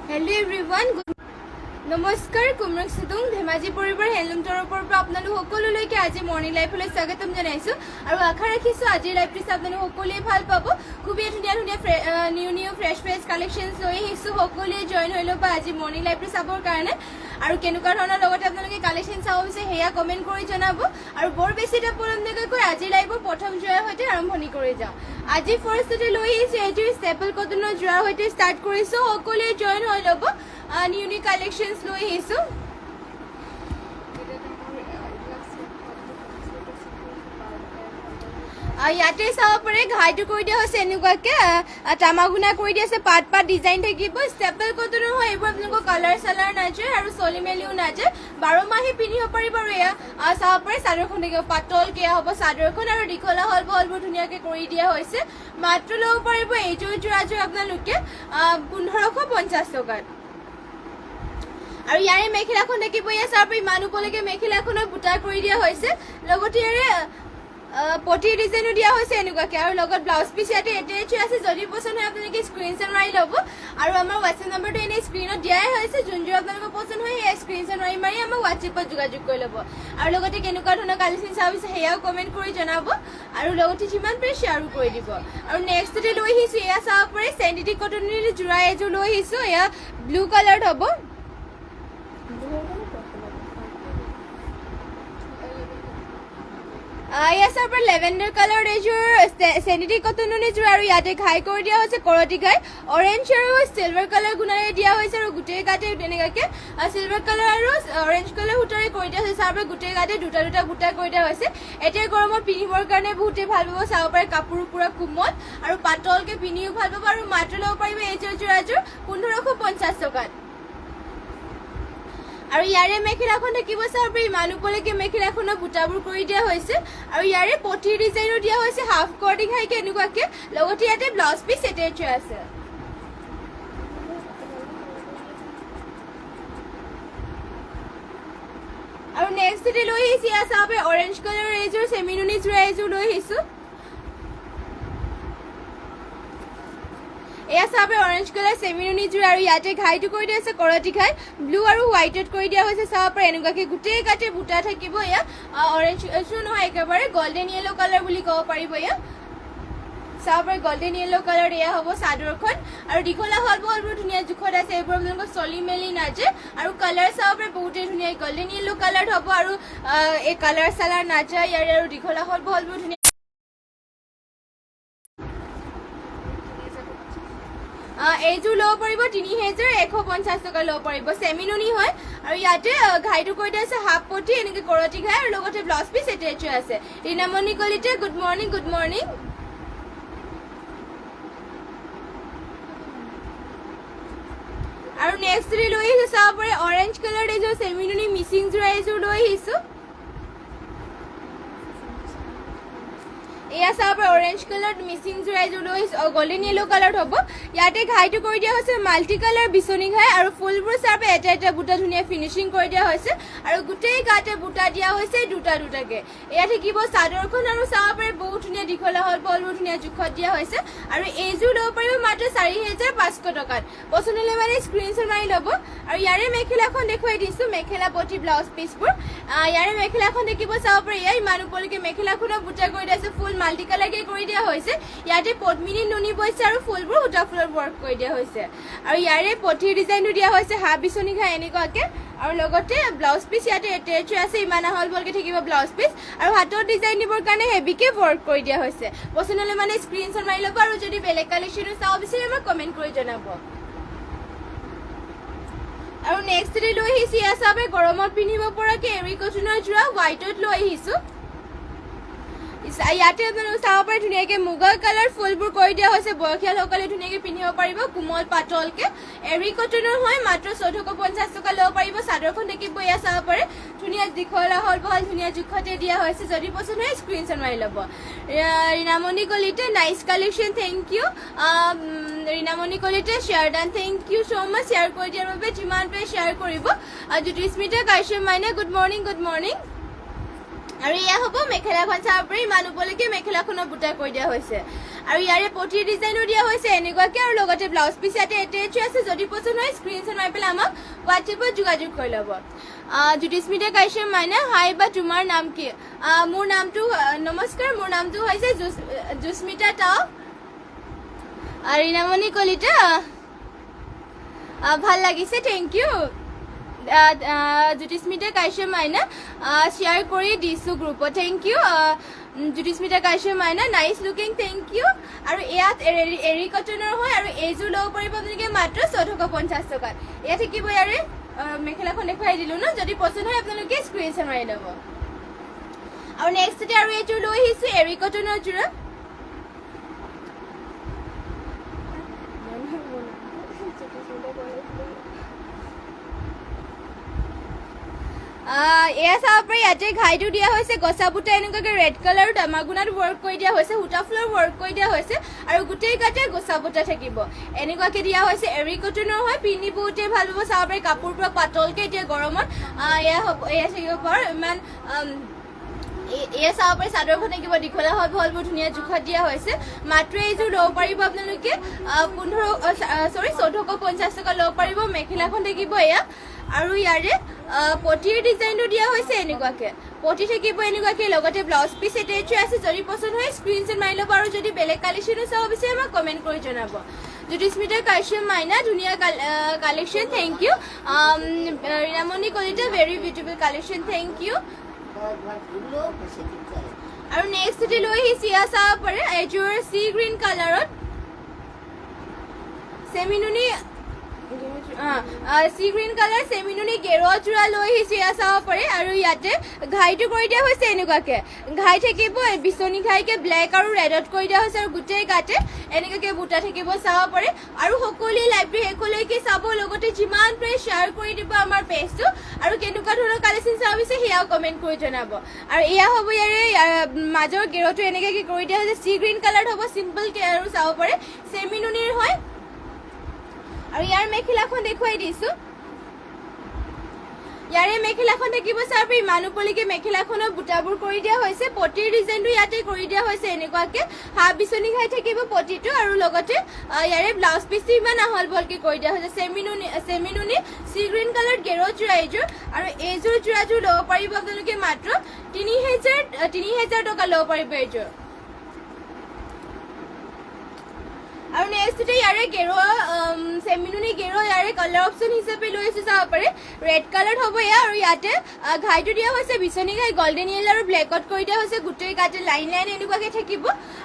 Hello everyone, নমস্কাৰ কুমৰক সিদুং ধেমাজি পৰিবাৰ হেলুম তৰফৰ পৰা আপোনালোক সকলোলৈকে আজি মৰ্নিং লাইফলৈ স্বাগতম জনাইছো আৰু আশা ৰাখিছো আজিৰ লাইভটো আপোনালোক সকলোৱে ভাল পাব। খুবেই ধুনীয়া নিউ ফ্ৰেছ কালেকশ্যনছ লৈ আহিছো। সকলোৱে জইন হৈ ল'ব আজি মৰ্নিং লাইভটো চাবৰ কাৰণে আৰু কেনেকুৱা ধৰণৰ লগতে আপোনালোকে কালেকশ্যন চাব বিচাৰে সেয়া কমেণ্ট কৰি জনাব আৰু বৰ বেছি এটা পলম নকৰাকৈ আজি লাইভৰ প্ৰথম জোৰাৰ সৈতে আৰম্ভণি কৰি যাওঁ। আজি ফাৰ্ষ্টতে লৈ আহিছো এইটো ষ্টেপল কটনৰ জোৰাৰ সৈতে ষ্টাৰ্ট কৰিছো। সকলোৱে জইন হৈ ল'ব। নিউ কালেকশ্যনছ লৈ আহিছো। ইয়াতে চাব পাৰে ঘাইটো কৰি দিয়া হৈছে এনেকুৱাকে তামাগুনা কৰি দিয়া আছে। পাত ডিজাইন থাকিব। ষ্টেপল কটনৰ হয় এইবোৰ আপোনালোকৰ কালাৰ চালাৰ নাযায় আৰু চলি মেলিও নাযায়। 12 মাহে পিন্ধিব পাৰিব আৰু এয়া চাব পাৰে চাদৰখন থাকিব পাতলকে হ'ব চাদৰখন আৰু দীঘলা হলবোৰ ধুনীয়াকে কৰি দিয়া হৈছে। মাত্ৰ ল'ব পাৰিব এইযোৰ যোৰাযোৰ আপোনালোকে 1550 টকাত। আৰু ইয়াৰে মেখেলাখন থাকিব এয়া চাব পাৰে ইমান ওপৰলৈকে মেখেলাখনৰ বুটা কৰি দিয়া হৈছে। লগতে ইয়াৰে পটি ডিজাইনো দিয়া হৈছে এনেকুৱাকে আৰু লগত ব্লাউজ পিচ ইয়াতে এটেচ আছে। যদি পচন্দ হয় আপোনালোকে স্ক্ৰীনশ্বট মাৰি ল'ব আৰু আমাৰ হোৱাটছএপ নম্বৰটো এনেই স্ক্ৰীনত দিয়াই হৈছে। যোনযোৰ আপোনালোকৰ পচন্দ হয় সেয়া স্ক্ৰীনশ্বট মাৰি আমাৰ হোৱাটছএপত যোগাযোগ কৰি ল'ব আৰু লগতে কেনেকুৱা ধৰণৰ কালেকশ্যন চাব বিচাৰে সেয়াও কমেণ্ট কৰি জনাব আৰু লগতে যিমান পাৰে শ্বেয়াৰো কৰি দিব। আৰু নেক্সটতে লৈ আহিছো এয়া চাব পাৰে চেণ্টিটিক কটনৰ যোৰা এযোৰ লৈ আহিছো। এয়া ব্লু কালাৰত হ'ব। এয়া চাব পাৰে লেভেণ্ডাৰ কালাৰ এযোৰ চেণ্টিটিক কটনৰ এযোৰ আৰু ইয়াতে ঘাই কৰি দিয়া হৈছে কৰতি ঘাই অৰেঞ্জ আৰু চিলভাৰ কালাৰ গুণাৰে দিয়া হৈছে আৰু গোটেই গাতে তেনেকুৱাকে চিলভাৰ কালাৰ আৰু অৰেঞ্জ কালাৰ সূতাৰে কৰি দিয়া হৈছে। চাব পাৰে গোটেই গাতে দুটা বুটা কৰি দিয়া হৈছে। এতিয়া গৰমত পিন্ধিবৰ কাৰণে বহুতেই ভাল পাব। চাব পাৰে কাপোৰ পুৰা কোমল আৰু পাতলকে পিন্ধিও ভাল পাব আৰু মাত্ৰ ল'ব পাৰিব এইযোৰ যোৰাযোৰ 1550 টকাত। আৰু ইয়াৰে মেখেলাখন থাকিব চাব পাৰে ইমান ওপৰলৈকে মেখেলাখনৰ বুটাবোৰ কৰি দিয়া হৈছে আৰু ইয়াৰে পটি ডিজাইনো দিয়া হৈছে হাফ কৰ্টি ঘাইকে এনেকুৱাকে। লগতে ইয়াতে ব্লাউজ পিচ এটেচ আছে। আৰু নেক্সটতে লৈ আহিছো এয়া চাব পাৰে অৰেঞ্জ কালাৰৰ এযোৰ চেমিনুনি যোৰা এযোৰ লৈ আহিছো। এয়া চাব অৰেঞ্জ কালাৰ চেমিনুনি যোৰা আৰু ইয়াতে ঘাইটো কৰি দিয়া হৈছে কৰতি ঘাই ব্লু আৰু হোৱাইটত কৰি দিয়া হৈছে। চাব পাৰে এনেকুৱাকে গোটেই গাতে বুটা থাকিব। এয়া অৰেঞ্জ নহয় একেবাৰে গল্ডেন য়েলো কালাৰ বুলি ক'ব পাৰিব। এয়া চাব পাৰে গল্ডেন য়েলো কালাৰ এয়া হ'ব চাদৰখন আৰু দীঘলা হলবোৰ ধুনীয়া জোখত আছে। এইবোৰ আপোনালোকৰ চলি মেলি নাযায় আৰু কালাৰ চাব পাৰে বহুতেই ধুনীয়া গল্ডেন য়েলো কালাৰ হ'ব আৰু এই কালাৰ চালাৰ নাযায় ইয়াৰে আৰু দীঘলা হলবোৰ ধুনীয়া। এইযোৰ ল'ব পাৰিব 3150 টকা ল'ব পাৰিব। চেমিনুনি হয় আৰু ইয়াতে ঘাইটো কৰি দিয়া আছে হাফ পটি এনেকে কৰতি ঘাই আৰু লগতে ব্লাউজ পিচ এটেচ আছে। ৰীনামণি কলিতে গুড মৰ্ণিং গুড মৰ্ণিং। আৰু নেক্সট লৈ আহিছো চাব পাৰে অৰেঞ্জ কালাৰ এযোৰ চেমিনুনি মিচিং যোৰা এযোৰ লৈ আহিছো। এয়া চাব পাৰে অৰেঞ্জ কালাৰ মিচিং যোৰা এযোৰ লৈ গল্ডেন য়েলো কালাৰ হ'ব। ইয়াতে ঘাইটো কৰি দিয়া হৈছে মাল্টি কালাৰ বিচনি ঘাই আৰু ফুলবোৰ চাব এটা বুটা ধুনীয়া ফিনিচিং কৰি দিয়া হৈছে আৰু গোটেই গাতে বুটা দিয়া হৈছে দুটাকে। এয়া থাকিব চাদৰখন আৰু চাব পাৰে বহুত ধুনীয়া দীঘলা হলবোৰ ধুনীয়া জোখত দিয়া হৈছে আৰু এইযোৰ ল'ব পাৰিব মাত্ৰ 4500 টকাত। পচন্দ হ'লে মানে স্ক্ৰীনশ্বট মাৰি ল'ব আৰু ইয়াৰে মেখেলাখন দেখুৱাই দিছো মেখেলা পটি ব্লাউজ পিচবোৰ। ইয়াৰে মেখেলাখন দেখিব চাব পাৰে এয়া ইমান ওপৰলৈকে মেখেলাখনৰ বুটা কৰি দিয়া আছে ফুল মাল্টি কালাৰকে কৰি দিয়া হৈছে। ইয়াতে পদ্মিনী নুনি বৈছে আৰু ফুলবোৰ সূতা ফুলৰ ৱৰ্ক কৰি দিয়া হৈছে আৰু ইয়াৰে পঠিৰ ডিজাইনটো দিয়া হৈছে হাফ বিচনি ঘাই এনেকুৱাকে আৰু লগতে ব্লাউজ পিচ ইয়াতে এটেচ আছে ইমান হলবলকে থাকিব ব্লাউজ পিচ আৰু হাতৰ ডিজাইন দিবৰ কাৰণে হেভিকে ৱৰ্ক কৰি দিয়া হৈছে। পচন্দ হ'লে মানে স্ক্ৰীনশ্বট মাৰি ল'ব আৰু যদি বেলেগ কালেকশ্যনো চাব বিচাৰে আমাক কমেণ্ট কৰি জনাব। আৰু নেক্সটতে লৈ আহিছো এয়া চাব গৰমত পিন্ধিব পৰাকে এৰী কটনৰ যোৰা হোৱাইটত লৈ আহিছো। ইয়াতে আপোনালোকে চাব পাৰে ধুনীয়াকে মুগা কালাৰ ফুলবোৰ কৰি দিয়া হৈছে। বয়সীয়ালসকলে ধুনীয়াকে পিন্ধিব পাৰিব কোমল পাতলকে। এৰী কটনৰ হয় মাত্ৰ 1450 টকা ল'ব পাৰিব। চাদৰখন দেখিব এয়া চাব পাৰে ধুনীয়া দীঘলা হল ধুনীয়া জোখতে দিয়া হৈছে। যদি পচন্দ হয় স্ক্ৰীনশ্বট মাৰি ল'ব। ৰীনামণি কলিতে nice collection thank you. Reenamoni কলিতে share done thank you so' much share কৰি দিয়াৰ বাবে যিমান পাৰে শ্বেয়াৰ কৰিব। Jyotismita Kashyap Maina good morning good morning. আৰু এয়া হ'ব মেখেলাখন চাব পাৰি ইমান ওপৰলৈকে মেখেলাখনৰ বুটা কৰি দিয়া হৈছে আৰু ইয়াৰে পটিৰ ডিজাইনো দিয়া হৈছে এনেকুৱাকে আৰু লগতে ব্লাউজ পিচ ইয়াতে এটেচ আছে যদি পছন্দ হয় স্ক্ৰীনশ্বট মাৰি পেলাই আমাক হোৱাটছএপত যোগাযোগ কৰি ল'ব জ্যোতিস্মিতা কাশ্যপ মাইনা হাই বা তোমাৰ নাম কি মোৰ নামটো নমস্কাৰ মোৰ নামটো হৈছে জুস্মিতা টাও ৰীণামণি কলিতা ভাল লাগিছে থেংক ইউ জ্যোতিস্মিতা কাশ্যপ মাইনা শ্বেয়াৰ কৰি দিছোঁ গ্ৰুপত thank U Jyotismita Kashyap Maina nice looking thank you আৰু ইয়াত এৰী কটনৰ হয় আৰু এইযোৰ ল'ব পাৰিব আপোনালোকে মাত্ৰ 1450 টকাত এয়া থাকিব ইয়াৰে মেখেলাখন দেখুৱাই দিলোঁ ন যদি পচন্দ হয় আপোনালোকে স্ক্ৰীনশ্বট মাৰি ল'ব আৰু নেক্সটতে আৰু এইযোৰ লৈ আহিছোঁ এৰী কটনৰ যোৰা এয়া চাব পাৰি ইয়াতে ঘাইটো দিয়া হৈছে গছা বুটা এনেকুৱাকৈ ৰেড কালাৰ দামাগুণাত ৱৰ্ক কৰি দিয়া হৈছে সূতা ফুলৰ ৱৰ্ক কৰি দিয়া হৈছে আৰু গোটেই গাতে গছা বুটা থাকিব এনেকুৱাকৈ দিয়া হৈছে এৰী কটনৰ হয় পিন্ধি বহুতেই ভাল পাব চাব পাৰি কাপোৰটো পাতলকৈ এতিয়া গৰমত এয়া হ'ব এয়া থাকিব পাৰ ইমান এয়া চাব পাৰি চাদৰখন থাকিব দীঘলা হয় ভলবোৰ ধুনীয়া জোখত দিয়া হৈছে মাত্ৰ এইযোৰ ল'ব পাৰিব আপোনালোকে 1450 টকা ল'ব পাৰিব মেখেলাখন থাকিব এয়া আৰু ইয়াৰে পটিৰ ডিজাইনটো দিয়া হৈছে এনেকুৱাকৈ পটি থাকিব এনেকুৱাকৈ লগতে ব্লাউজ পিচ এটেচ আছে যদি পচন্দ হয় স্ক্ৰীনশ্বট মাৰি ল'ব আৰু যদি বেলেগ কালেকশ্যনো চাব বিচাৰে আমাক কমেণ্ট কৰি জনাব জ্যোতিস্মিতা কাশ্যপ মাইনা ধুনীয়া collection thank you Rinamoni Kalita very beautiful collection thank you আৰু নেক্সট লৈ আহিছে এয়া চাব পাৰে এইযোৰ চি গ্ৰীণ কালাৰত চেমিনুনি চি গ্ৰীণ কালাৰ চেমিনুনি গেৰুৱা যোৰা লৈ আহিছে এয়া চাব পাৰে আৰু ইয়াতে ঘাইটো কৰি দিয়া হৈছে এনেকুৱাকৈ ঘাই থাকিব বিচনী ঘাইকে ব্লেক আৰু ৰেডত কৰি দিয়া হৈছে আৰু গোটেই গাতে এনেকুৱাকৈ বুটা থাকিব চাব পাৰে আৰু সকলোৱে লাইভটো শেষলৈকে চাব লগতে যিমান পাৰে শ্বেয়াৰ কৰি দিব আমাৰ পেজটো আৰু কেনেকুৱা ধৰণৰ কালেকশ্যন চাব বিচাৰে সেয়াও কমেণ্ট কৰি জনাব আৰু এয়া হ'ব ইয়াৰে মাজৰ গেৰুৱাটো এনেকুৱাকৈ কৰি দিয়া হৈছে চি গ্ৰীণ কালাৰত হ'ব চিম্পলকৈ আৰু চাব পাৰে চেমিনুনিৰ হয় আৰু ইয়াৰ মেখেলাখন দেখুৱাই দিছোঁ ইয়াৰে মেখেলাখন থাকিব চাব পাৰি মানুহপলিকে মেখেলাখনৰ বুটাবোৰ কৰি দিয়া হৈছে পটিৰ ডিজাইনটো ইয়াতে কৰি দিয়া হৈছে এনেকুৱাকৈ হাফ বিচনী খাই থাকিব পটিটো আৰু লগতে ইয়াৰে ব্লাউজ পিচটো ইমান আহল বহলকৈ কৰি দিয়া হৈছে চেমিনুনি চি গ্ৰীণ কালাৰ গেৰুৱা যোৰা এইযোৰ আৰু এইযোৰ যোৰাযোৰ ল'ব পাৰিব আপোনালোকে মাত্ৰ 3000 টকা ল'ব পাৰিব এইযোৰ আৰু নেক্সটতে ইয়াৰে গেৰুৱা চেমিনুনি গেৰুৱা ইয়াৰে কালাৰ অপশ্যন হিচাপে লৈ আছোঁ চাব পাৰে ৰেড কালাৰ হ'ব এয়া আৰু ইয়াতে ঘাইটো দিয়া হৈছে বিচনী ঘাই গল্ডেন য়েল্লো আৰু ব্লেকত কৰি দিয়া হৈছে গোটেই গাতে লাইন লাইন এনেকুৱাকৈ থাকিব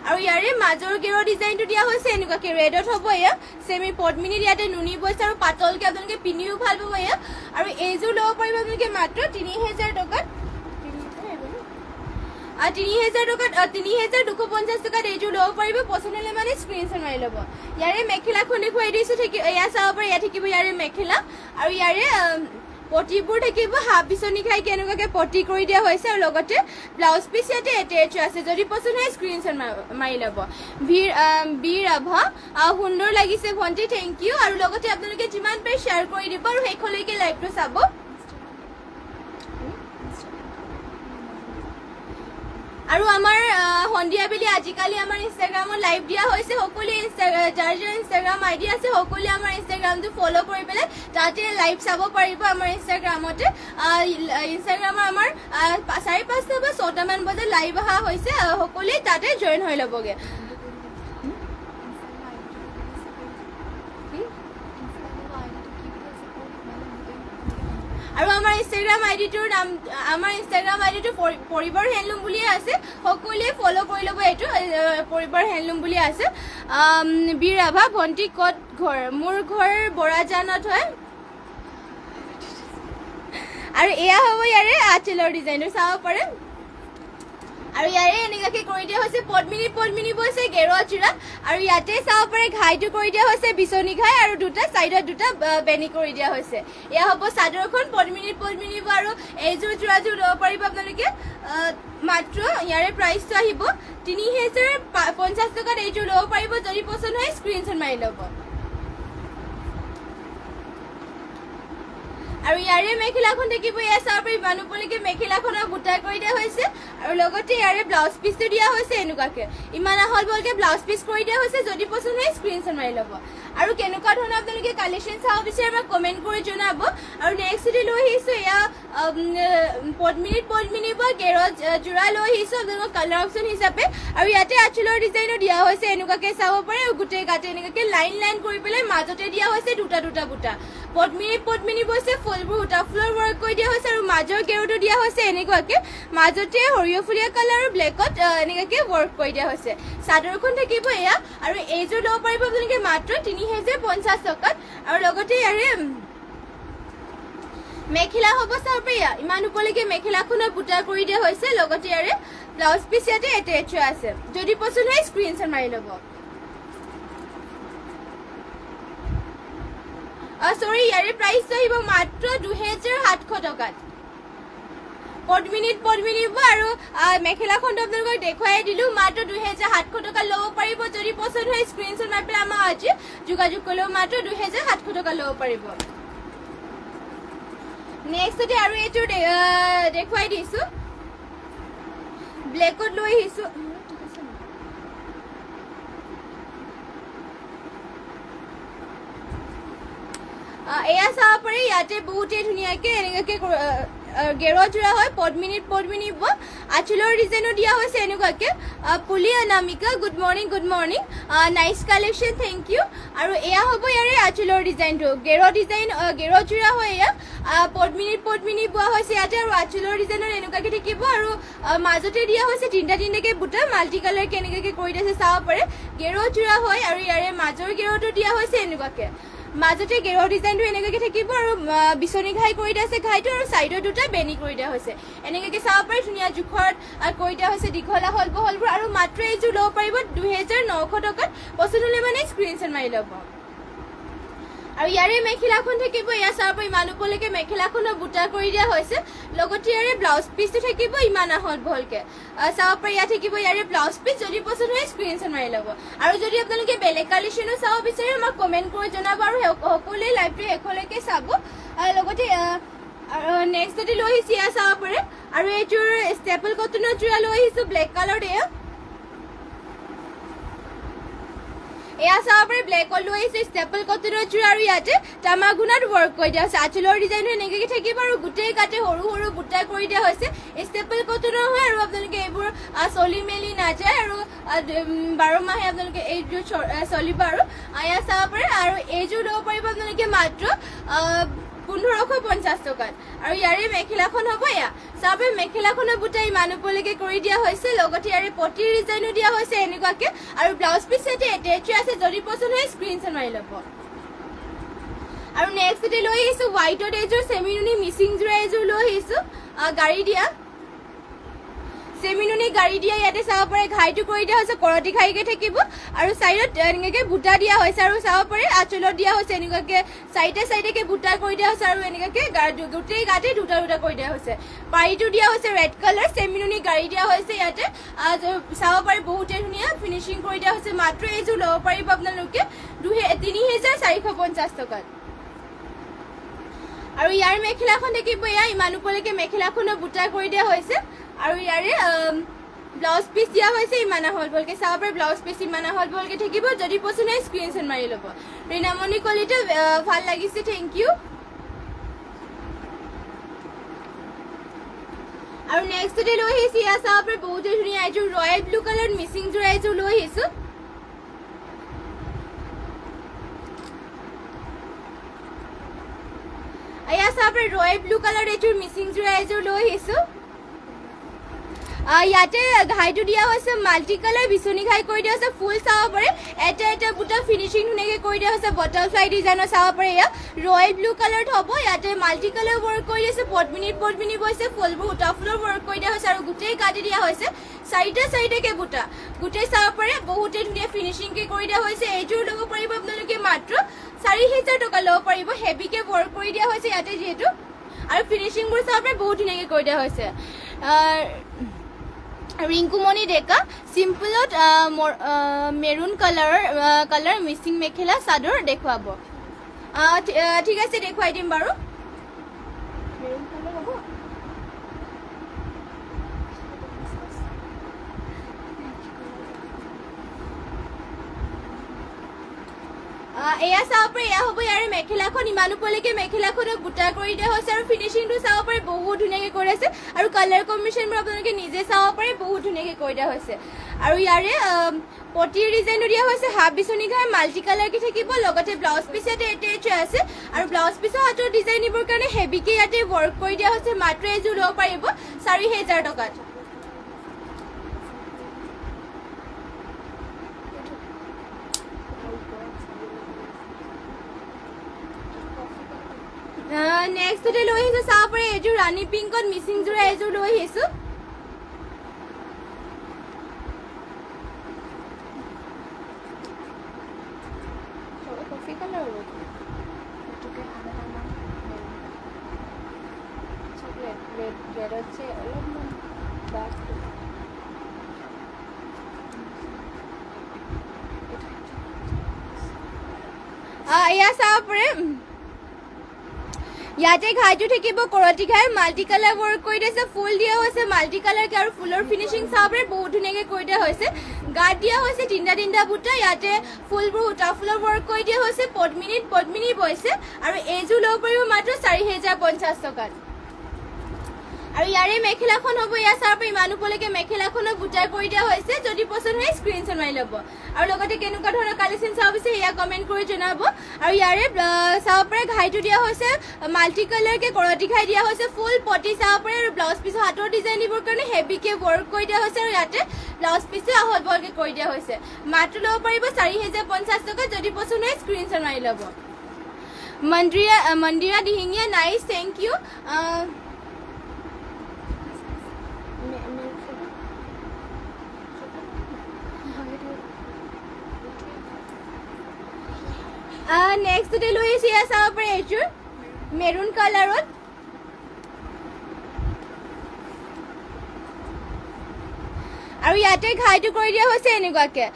আৰু ইয়াৰে মাজৰ গেৰুৱা ডিজাইনটো দিয়া হৈছে এনেকুৱাকৈ ৰেডত হ'ব এয়া চেমি পদ্মিনীত ইয়াতে নুনি বৈছে আৰু পাতলকৈ আপোনালোকে পিন্ধিও ভাল পাব এয়া আৰু এইযোৰ ল'ব পাৰিব আপোনালোকে মাত্ৰ 3000 টকাত 3250 টকাত এইযোৰ ল'ব পাৰিব পচন্দ হ'লে মানে স্ক্ৰীনশ্বট মাৰি ল'ব ইয়াৰে মেখেলাখন দেখুৱাই দিছোঁ এয়া চাব পাৰে ইয়াত থাকিব ইয়াৰে মেখেলা আৰু ইয়াৰে পটিবোৰ থাকিব হাফ বিচনী খাই কেনেকুৱাকৈ পটি কৰি দিয়া হৈছে আৰু লগতে ব্লাউজ পিচ ইয়াতে এটেচ আছে যদি পচন্দ হয় স্ক্ৰীনশ্বট মাৰি ল'ব বীৰ আভা সুন্দৰ লাগিছে ভণ্টি থেংক ইউ আৰু লগতে আপোনালোকে যিমান পাৰে শ্বেয়াৰ কৰি দিব আৰু শেষলৈকে লাইভটো চাব আৰু আমাৰ সন্ধিয়া বেলি আজিকালি আমাৰ ইনষ্টাগ্ৰামত লাইভ দিয়া হৈছে সকলোৱে যাৰ ইনষ্টাগ্ৰাম আইডি আছে সকলোৱে আমাৰ ইনষ্টাগ্ৰামটো ফ'ল' কৰি পেলাই তাতে লাইভ চাব পাৰিব আমাৰ ইনষ্টাগ্ৰামতে ইনষ্টাগ্ৰামৰ আমাৰ 4-5টা বা 6টামান বজাত লাইভ অহা হৈছে সকলোৱে তাতে জইন হৈ ল'বগৈ আৰু আমাৰ ইনষ্টাগ্ৰাম আইডিটো পৰিবৰ হেণ্ডলুম বুলিয়ে আছে সকলোৱে ফ'ল' কৰি ল'ব এইটো পৰিবৰ হেণ্ডলুম বুলিয়ে আছে বীৰ আভা ভণ্টি ক'ত ঘৰ মোৰ ঘৰ বৰাজানত হয় আৰু এয়া হ'ব ইয়াৰে আঁচলৰ ডিজাইনটো চাব পাৰে আৰু ইয়াৰে এনেকুৱাকৈ কৰি দিয়া হৈছে পদ্মিনী বৈছে গেৰুৱা যোৰা আৰু ইয়াতে চাব পাৰে ঘাইটো কৰি দিয়া হৈছে বিচনী ঘাই আৰু দুটা চাইডত দুটা বেনি কৰি দিয়া হৈছে এয়া হ'ব চাদৰখন পদ্মিনী আৰু এইযোৰ যোৰাযোৰ ল'ব পাৰিব আপোনালোকে মাত্ৰ ইয়াৰে প্ৰাইচটো আহিব 3050 টকাত এইযোৰ ল'ব পাৰিব যদি পচন্দ হয় স্ক্ৰীনশ্বট মাৰি ল'ব আৰু ইয়াৰে মেখেলাখন থাকিব এয়া চাব পাৰি মানুপলিকে মেখেলাখনৰ বুটা কৰি দিয়া হৈছে আৰু লগতে ইয়াৰে ব্লাউজ পিচটো দিয়া হৈছে এনেকুৱাকে ইমান আহল বলকে ব্লাউজ পিচ কৰি দিয়া হৈছে যদি পছন্দ হয় স্ক্ৰীনশ্বট মাৰি ল'ব আৰু কেনেকুৱা ধৰণৰ আপোনালোকে কালেকশ্যন চাব বিচাৰে আমাক কমেণ্ট কৰি জনাব আৰু নেক্সট ডে লৈ আহিছোঁ এয়া পদ্মিনী বা গেৰত জোৰা লৈ আহিছোঁ আপোনালোকৰ কালাৰ অপশ্যন হিচাপে আৰু ইয়াতে আঁচলৰ ডিজাইনো দিয়া হৈছে এনেকুৱাকে চাব পাৰে আৰু গোটেই গাতে এনেকুৱাকে লাইন কৰি পেলাই মাজতে দিয়া হৈছে দুটা বুটা পদ্মিনী বৈছে ফুলবোৰ সূতা ফুলৰ ৱৰ্ক কৰি দিয়া হৈছে আৰু মাজৰ গেৰতো দিয়া হৈছে এনেকুৱাকে মাজতে সৰিয়হফুলীয়া কালাৰ আৰু ব্লেকত এনেকুৱাকে ৱৰ্ক কৰি দিয়া হৈছে চাদৰখন থাকিব এয়া আৰু এইযোৰ ল'ব পাৰিব আপোনালোকে মাত্ৰ ৩,০৫০ টকাত আৰু লগতে ইয়াৰে মেখেলা হ'ব চাব পাৰি ইমান ওপৰলৈকে মেখেলাখনৰ বুটা কৰি দিয়া হৈছে লগতে ইয়াৰে ব্লাউজ পিচ ইয়াতে এটেচ হৈ আছে যদি পছন্দ হয় স্ক্ৰীনশ্বট মাৰি ল'ব সৰি ইয়াৰে প্ৰাইচ আহিব মাত্ৰ ২,৭০০ টকাত পদ্মিনী আৰু মেখেলাখনটো আপোনালোকক দেখুৱাই দিলোঁ মাত্ৰ ২,৭০০ টকা ল'ব পাৰিব যদি পছন্দ হয় স্ক্ৰীনশ্বট মাৰি পেলাই আমাৰ আজি যোগাযোগ কৰিলেও মাত্ৰ ২,৭০০ টকা ল'ব পাৰিব নেক্সটতে আৰু এইটো দেখুৱাই দিছোঁ ব্লেকত লৈ আহিছোঁ এয়া চাব পাৰি ইয়াতে বহুতেই ধুনীয়াকৈ এনেকুৱাকৈ গেৰুৱা জোৰা হয় পদ্মিনী আঁচলৰ ডিজাইনো দিয়া হৈছে এনেকুৱাকৈ পুলি Anamika good morning nice collection thank you আৰু এয়া হ'ব ইয়াৰে আঁচলৰ ডিজাইনটো গেৰুৱা জোৰা হয় এয়া পদ্মিনী বোৱা হৈছে ইয়াতে আৰু আঁচলৰ ডিজাইনত এনেকুৱাকৈ থাকিব আৰু মাজতে দিয়া হৈছে তিনিটাকৈ বুটা মাল্টি কালাৰ কেনেকুৱাকৈ কৰি দিছে চাব পাৰে গেৰুৱা জোৰা হয় আৰু ইয়াৰে মাজৰ গেৰুৱাটো দিয়া হৈছে এনেকুৱাকৈ মাজতে গেৰুৱা ডিজাইনটো এনেকুৱাকৈ থাকিব আৰু বিচনী ঘাই কৰি দিয়া হৈছে ঘাইটো আৰু ছাইডৰ দুটা বেনি কৰি দিয়া হৈছে এনেকুৱাকৈ চাব পাৰি ধুনীয়া জোখত কৰি দিয়া হৈছে দীঘল আহল বহলবোৰ আৰু মাত্ৰ এইযোৰ ল'ব পাৰিব ২,৯০০ টকাত পছন্দ হ'লে মানে স্ক্ৰীনশ্বট মাৰি ল'ব আৰু ইয়াৰে মেখেলাখন থাকিব এয়া চাব পাৰি ইমান ওপৰলৈকে মেখেলাখনৰ বুটা কৰি দিয়া হৈছে লগতে ইয়াৰে ব্লাউজ পিচটো থাকিব ইমান আহল বহলকৈ চাব পাৰি ইয়াত থাকিব ইয়াৰে ব্লাউজ পিচ যদি পছন্দ হয় স্ক্ৰীনশ্বট মাৰি ল'ব আৰু যদি আপোনালোকে বেলেগ কালেকশ্যনো চাব বিচাৰে আমাক কমেণ্ট কৰি জনাব আৰু সকলোৱে লাইভটো শেষলৈকে চাব লগতে নেক্সট লৈ আহিছোঁ এয়া চাব পাৰে আৰু এইযোৰ ষ্টেপল কটনৰ জোৰা লৈ আহিছোঁ ব্লেক কালাৰ এয়া চাব পাৰে ব্লেকত লৈ আহিছে ষ্টেপল কটনৰ জোৰা আৰু ইয়াতে তামাগুনাত ৱৰ্ক কৰি দিয়া হৈছে আঁচলৰ ডিজাইনটো এনেকৈ থাকিব আৰু গোটেই গাতে সৰু বুটা কৰি দিয়া হৈছে ষ্টেপল কটনৰ হয় আৰু আপোনালোকে এইবোৰ চলি মেলি নাযায় আৰু 12 মাহে আপোনালোকে এইযোৰ চলিব আৰু এয়া চাব পাৰে আৰু এইযোৰ ল'ব পাৰিব আপোনালোকে মাত্ৰ ১৫৫০ টকাত আৰু ইয়াৰে মেখেলাখন হ'ব এয়া চাব পাৰে মেখেলাখনৰ বুটা ইমান ওপৰলৈকে কৰি দিয়া হৈছে লগতে ইয়াৰে পটিৰ ডিজাইনো দিয়া হৈছে এনেকুৱাকৈ আৰু ব্লাউজ পিচ ইয়াতে এটেচ আছে যদি পছন্দ হয় স্ক্ৰীনশ্বট মাৰি ল'ব আৰু নেক্সট লৈ আহিছোঁ হোৱাইটত এইযোৰ চেমিনুনি মিচিং জোৰা এইযোৰ লৈ আহিছোঁ গাড়ী দিয়া চেমিনুনি গাড়ী দিয়া ইয়াতে চাব পাৰে ঘাইটো কৰি দিয়া হৈছে কৰতি ঘাইকৈ থাকিব আৰু ছাইডত এনেকুৱাকৈ বুটা দিয়া হৈছে আৰু চাব পাৰে আঁচলত দিয়া হৈছে এনেকুৱাকৈ চাইডে বুটা কৰি দিয়া হৈছে আৰু এনেকুৱাকৈ গোটেই গাতে দুটা কৰি দিয়া হৈছে পাৰিটো দিয়া হৈছে ৰেড কালাৰ চেমিনুনি গাড়ী দিয়া হৈছে ইয়াতে চাব পাৰে বহুতেই ধুনীয়া ফিনিচিং কৰি দিয়া হৈছে মাত্ৰ এইযোৰ ল'ব পাৰিব আপোনালোকে ৩,৪৫০ টকাত আৰু ইয়াৰ মেখেলাখন থাকিব এয়া ইমান ওপৰলৈকে মেখেলাখনৰ বুটা কৰি দিয়া হৈছে আৰু ইয়াৰে ব্লাউজ পিচ দিয়া হৈছে ইমান আহল বহলকৈ চাব পাৰে ব্লাউজ পিচ ইমান আহল বহলকৈ থাকিব যদি পছন্দ হয় স্ক্ৰীনশ্বট মাৰি ল'ব ৰীণামণি কলিটো ভাল লাগিছে থেংক ইউ আৰু নেক্সটতে লৈ আহিছোঁ এয়া চাব পাৰে বহুতেই ধুনীয়া এইযোৰ ৰয়েল ব্লু কালাৰ মিচিং জোৰা এইযোৰ লৈ আহিছোঁ এয়া চাব পাৰে ৰয়েল ব্লু কালাৰ এইযোৰ মিচিং জোৰা এইযোৰ লৈ আহিছোঁ ইয়াতে ঘাইটো দিয়া হৈছে মাল্টি কালাৰ বিচনী ঘাই কৰি দিয়া হৈছে ফুল চাব পাৰে এটা বুটা ফিনিচিং ধুনীয়াকৈ কৰি দিয়া হৈছে বাটাৰফ্লাই ডিজাইনৰ চাব পাৰে এয়া ৰয়েল ব্লু কালাৰত হ'ব ইয়াতে মাল্টি কালাৰ ৱৰ্ক কৰি দিছে পদ্মিনী বৈছে ফুলবোৰ সূতা ফুলৰ ৱৰ্ক কৰি দিয়া হৈছে আৰু গোটেই গাতে দিয়া হৈছে চাৰিটাকৈ বুটা গোটেই চাব পাৰে বহুতেই ধুনীয়া ফিনিচিংকৈ কৰি দিয়া হৈছে এইযোৰ ল'ব পাৰিব আপোনালোকে মাত্ৰ ৪,০০০ টকা ল'ব পাৰিব হেভিকৈ ৱৰ্ক কৰি দিয়া হৈছে ইয়াতে যিহেতু আৰু ফিনিচিংবোৰ চাব পাৰে বহুত ধুনীয়াকৈ কৰি দিয়া হৈছে ৰিংকুমণি ডেকা চিম্পলত মেৰুন কালাৰ মিচিং মেখেলা চাদৰ দেখুৱাব ঠিক আছে দেখুৱাই দিম বাৰু মেৰুন কালাৰ হ'ব এয়া চাব পাৰি এয়া হ'ব ইয়াৰে মেখেলাখন ইমান ওপৰলৈকে মেখেলাখনক বুটা কৰি দিয়া হৈছে আৰু ফিনিচিংটো চাব পাৰি বহুত ধুনীয়াকৈ কৰি আছে আৰু কালাৰ কম্বিনেশ্যনবোৰ আপোনালোকে নিজে চাব পাৰি বহুত ধুনীয়াকৈ কৰি দিয়া হৈছে আৰু ইয়াৰে পটিৰ ডিজাইনটো দিয়া হৈছে হাফ বিচনী ঘাই মাল্টি কালাৰকে থাকিব লগতে ব্লাউজ পিচ ইয়াতে এটেচ আছে আৰু ব্লাউজ পিচৰ হাতৰ ডিজাইন দিবৰ কাৰণে হেভিকে ইয়াতে ৱৰ্ক কৰি দিয়া হৈছে মাত্ৰ এযোৰ ল'ব পাৰিব ৪,০০০ টকাত নেক্সটতে লৈ আহিছো চাব পাৰি এযোৰ ৰাণী পিংকত মিচিং যোৰা এযোৰ লৈ আহিছো এয়া চাব পাৰে ইয়াতে ঘাইটো থাকিব কৰতি ঘাই মাল্টি কালাৰ ৱৰ্ক কৰি দিছে ফুল দিয়া হৈছে মাল্টি কালাৰকে আৰু ফুলৰ ফিনিচিং চাব পাৰে বহুত ধুনীয়াকৈ কৰি দিয়া হৈছে গাত দিয়া হৈছে তিনিটা বুটা ইয়াতে ফুলবোৰ উটা ফুলৰ ৱৰ্ক কৰি দিয়া হৈছে পদ্মিনী বৈছে আৰু এইযোৰ ল'ব পাৰিব মাত্ৰ ৪,০৫০ টকাত আৰু ইয়াৰে মেখেলাখন হ'ব ইয়াৰ চাব পাৰি ইমান ওপৰলৈকে মেখেলাখনক বুটা কৰি দিয়া হৈছে যদি পচন্দ হয় স্ক্ৰীনশ্বট মাৰি ল'ব আৰু লগতে কেনেকুৱা ধৰণৰ কালেকশ্যন চাব বিচাৰে এয়া কমেণ্ট কৰি জনাব আৰু ইয়াৰে চাব পাৰে ঘাইটো দিয়া হৈছে মাল্টি কালাৰকে কৰতি ঘাই দিয়া হৈছে ফুল পটি চাব পাৰে আৰু ব্লাউজ পিচৰ হাতৰ ডিজাইন দিবৰ কাৰণে হেভিকে ৱৰ্ক কৰি দিয়া হৈছে আৰু ইয়াতে ব্লাউজ পিচটো আহল বহলকে কৰি দিয়া হৈছে মাত্ৰ ল'ব পাৰিব ৪,০৫০ টকাত যদি পচন্দ হয় স্ক্ৰীনশ্বট মাৰি ল'ব Mandira Dihingia nice thank you নেক্সটতে লৈ আহিছো এয়া চাব পাৰে এইযোৰ মেৰুন কালাৰত আৰু ইয়াতে ঘাইটো কৰি দিয়া হৈছে এনেকুৱাকে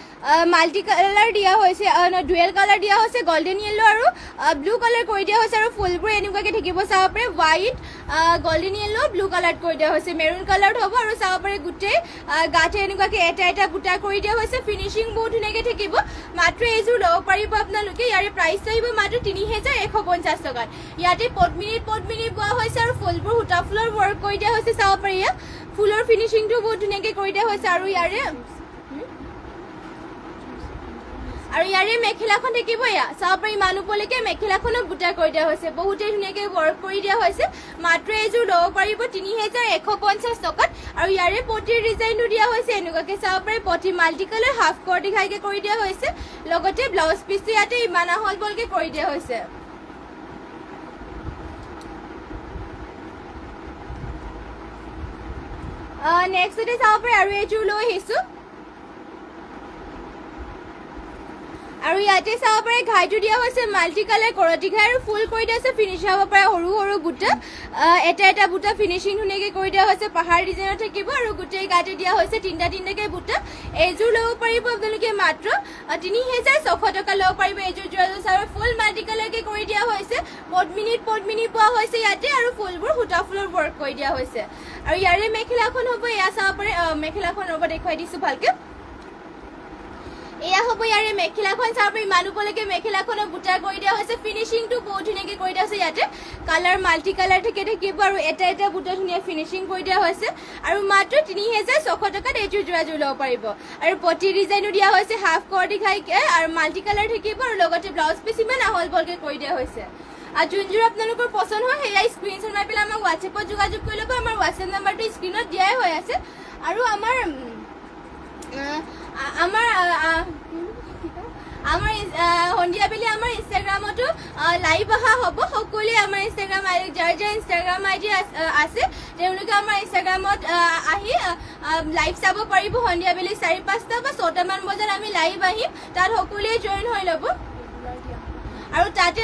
মাল্টি কালাৰ দিয়া হৈছে ডুৱেল কালাৰ দিয়া হৈছে গল্ডেন য়েল্লো আৰু ব্লু কালাৰ কৰি দিয়া হৈছে আৰু ফুলবোৰ এনেকুৱাকে থাকিব চাব পাৰে white golden yellow blue colour কৰি দিয়া হৈছে মেৰুন কালাৰত হ'ব আৰু চাব পাৰে গোটেই গাতে এনেকুৱাকে এটা বুটা কৰি দিয়া হৈছে ফিনিচিং বহুত ধুনীয়াকৈ থাকিব মাত্ৰ এইযোৰ ল'ব পাৰিব আপোনালোকে ইয়াৰে প্ৰাইচ আহিব মাত্ৰ ৩,১৫০ টকাত ইয়াতে পদ্মিনী বোৱা হৈছে আৰু ফুলবোৰ সূতা ফুলৰ ৱৰ্ক কৰি দিয়া হৈছে চাব পাৰি ফুলৰ ফিনিচিংটো বহুত ধুনীয়াকৈ কৰি দিয়া হৈছে আৰু ইয়াৰে মেখেলাখন থাকিব এয়া চাব পাৰি ইমান ওপৰলৈকে মেখেলাখনক বুটা কৰি দিয়া হৈছে বহুতেই ধুনীয়াকৈ ৱৰ্ক কৰি দিয়া হৈছে মাত্ৰ এযোৰ ল'ব পাৰিব ৩,১৫০ টকাত আৰু ইয়াৰে পটিৰ ডিজাইনটো দিয়া হৈছে এনেকুৱাকৈ চাব পাৰি পটি মাল্টি কালাৰ হাফ কৰতি ঘাইকে কৰি দিয়া হৈছে লগতে ব্লাউজ পিচটো ইয়াতে ইমান আহল বহলকে কৰি দিয়া হৈছে নেক্সটতে চাব পাৰি আৰু এইযোৰ লৈ আহিছো আৰু ইয়াতে চাব পাৰে ঘাইটো দিয়া হৈছে মাল্টি কালাৰ কৰতি ঘাই আৰু ফুল কৰি দিয়া হৈছে ফিনিছ হ'ব পাৰে সৰু বুটা এটা বুটা ফিনিচিং ধুনীয়াকৈ কৰি দিয়া হৈছে পাহাৰ ডিজাইনত থাকিব আৰু গোটেই গাতে দিয়া হৈছে তিনিটাকৈ বুটা এইযোৰ ল'ব পাৰিব আপোনালোকে মাত্ৰ ৩,৬০০ টকা ল'ব পাৰিব এইযোৰ যোৰাযোৰ চাব ফুল মাল্টি কালাৰকে কৰি দিয়া হৈছে পদ্মিনী পোৱা হৈছে ইয়াতে আৰু ফুলবোৰ সূতা ফুলৰ ৱৰ্ক কৰি দিয়া হৈছে আৰু ইয়াৰে মেখেলাখন হ'ব এয়া চাব পাৰে মেখেলাখন ৰ'ব দেখুৱাই দিছোঁ ভালকৈ এয়া হ'ব ইয়াৰে মেখেলাখন চাব পাৰি ইমান ওপৰলৈকে মেখেলাখনক বুটা কৰি দিয়া হৈছে ফিনিচিংটো বহুত ধুনীয়াকৈ কৰি দিয়া হৈছে ইয়াতে কালাৰ মাল্টি কালাৰ থাকিব আৰু এটা বুটা ধুনীয়া ফিনিচিং কৰি দিয়া হৈছে আৰু মাত্ৰ ৩,৬০০ টকাত এইযোৰ যোৰাযোৰ ল'ব পাৰিব আৰু পটি ডিজাইনো দিয়া হৈছে হাফ কৰতি ঘাইকে আৰু মাল্টি কালাৰ থাকিব আৰু লগতে ব্লাউজ পিচ ইমান আহল বহলকৈ কৰি দিয়া হৈছে আৰু যোনযোৰ আপোনালোকৰ পচন্দ হয় সেয়া স্ক্ৰীনশ্বট মাৰি পেলাই আমাক হোৱাটছএপত যোগাযোগ কৰি ল'ব আমাৰ হোৱাটছএপ নাম্বাৰটো স্ক্ৰীনত দিয়াই হৈ আছে আৰু আমাৰ সন্ধিয়া বেলি আমাৰ ইনষ্টাগ্ৰামতো লাইভ অহা হ'ব সকলোৱে আমাৰ ইনষ্টাগ্ৰাম আইডি যাৰ ইনষ্টাগ্ৰাম আইডি আছে তেওঁলোকে আমাৰ ইনষ্টাগ্ৰামত আহি লাইভ চাব পাৰিব সন্ধিয়া বেলি ৪-৫টা বা ৬টামান বজাত আমি লাইভ আহিম তাত সকলোৱে জইন হৈ ল'ব আৰু তাতে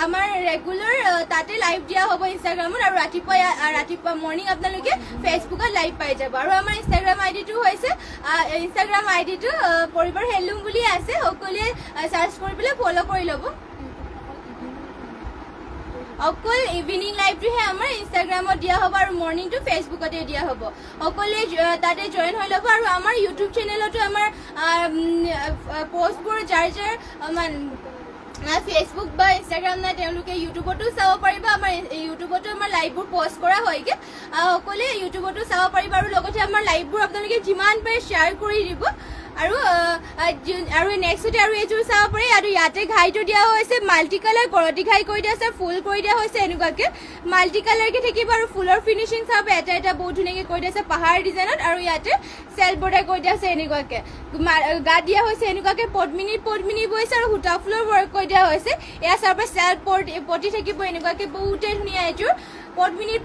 আমাৰ ৰেগুলাৰ তাতে লাইভ দিয়া হ'ব ইনষ্টাগ্ৰামত আৰু ৰাতিপুৱা মৰ্ণিং আপোনালোকে ফেচবুকত লাইভ পাই যাব আৰু আমাৰ ইনষ্টাগ্ৰাম আইডিটো হৈছে পৰিবাৰ হেলুম বুলি আছে সকলোৱে চাৰ্চ কৰি পেলাই ফ'ল' কৰি ল'ব অকল ইভিনিং লাইভটোহে আমাৰ ইনষ্টাগ্ৰামত দিয়া হ'ব আৰু মৰ্ণিংটো ফেচবুকতে দিয়া হ'ব সকলোৱে তাতে জইন হৈ ল'ব আৰু আমাৰ ইউটিউব চেনেলতো আমাৰ পোষ্টবোৰ যাৰ ফেচবুক বা ইনষ্টাগ্ৰাম নাই তেওঁলোকে ইউটিউবতো চাব পাৰিব আমাৰ ইউটিউবতো আমাৰ লাইভবোৰ পোষ্ট কৰা হয়গে সকলোৱে ইউটিউবতো চাব পাৰিব আৰু লগতে আমাৰ লাইভবোৰ আপোনালোকে যিমান পাৰে শ্বেয়াৰ কৰি দিব আৰু নেক্সটতে আৰু এইযোৰ চাব পাৰি আৰু ইয়াতে ঘাইটো দিয়া হৈছে মাল্টি কালাৰ কৰতি ঘাই কৰি দিয়া আছে ফুল কৰি দিয়া হৈছে এনেকুৱাকে মাল্টি কালাৰকে থাকিব আৰু ফুলৰ ফিনিচিং চাব এটা বহুত ধুনীয়াকৈ কৰি দিয়া আছে পাহাৰ ডিজাইনত আৰু ইয়াতে চেল বৰ্ডাৰ কৰি দিয়া আছে এনেকুৱাকে গাত দিয়া হৈছে এনেকুৱাকে পদ্মিনী বৈছে আৰু সূতা ফুলৰ ৱৰ্ক কৰি দিয়া হৈছে এয়া চাব চেল পটি থাকিব এনেকুৱাকে বহুতেই ধুনীয়া এইযোৰ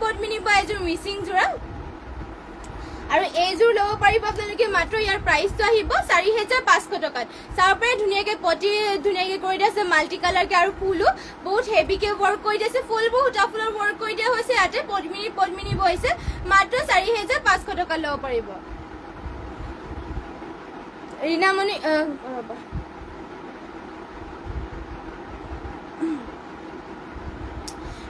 পদ্মিনী বা এযোৰ মিচিং যোৰা আৰু এইযোৰ ল'ব পাৰিব আপোনালোকে মাত্ৰ ইয়াৰ প্ৰাইচটো আহিব 4,500 টকাত চাব পাৰে ধুনীয়াকৈ পটি ধুনীয়াকৈ কৰি দিয়া আছে মাল্টি কালাৰকে আৰু ফুলো বহুত হেভিকে ৱৰ্ক কৰি দিয়া আছে ফুলবোৰ সূতা ফুলৰ ৱৰ্ক কৰি দিয়া হৈছে ইয়াতে পদ্মিনী বৈছে মাত্ৰ 4,500 টকাত ল'ব পাৰিব Rinamoni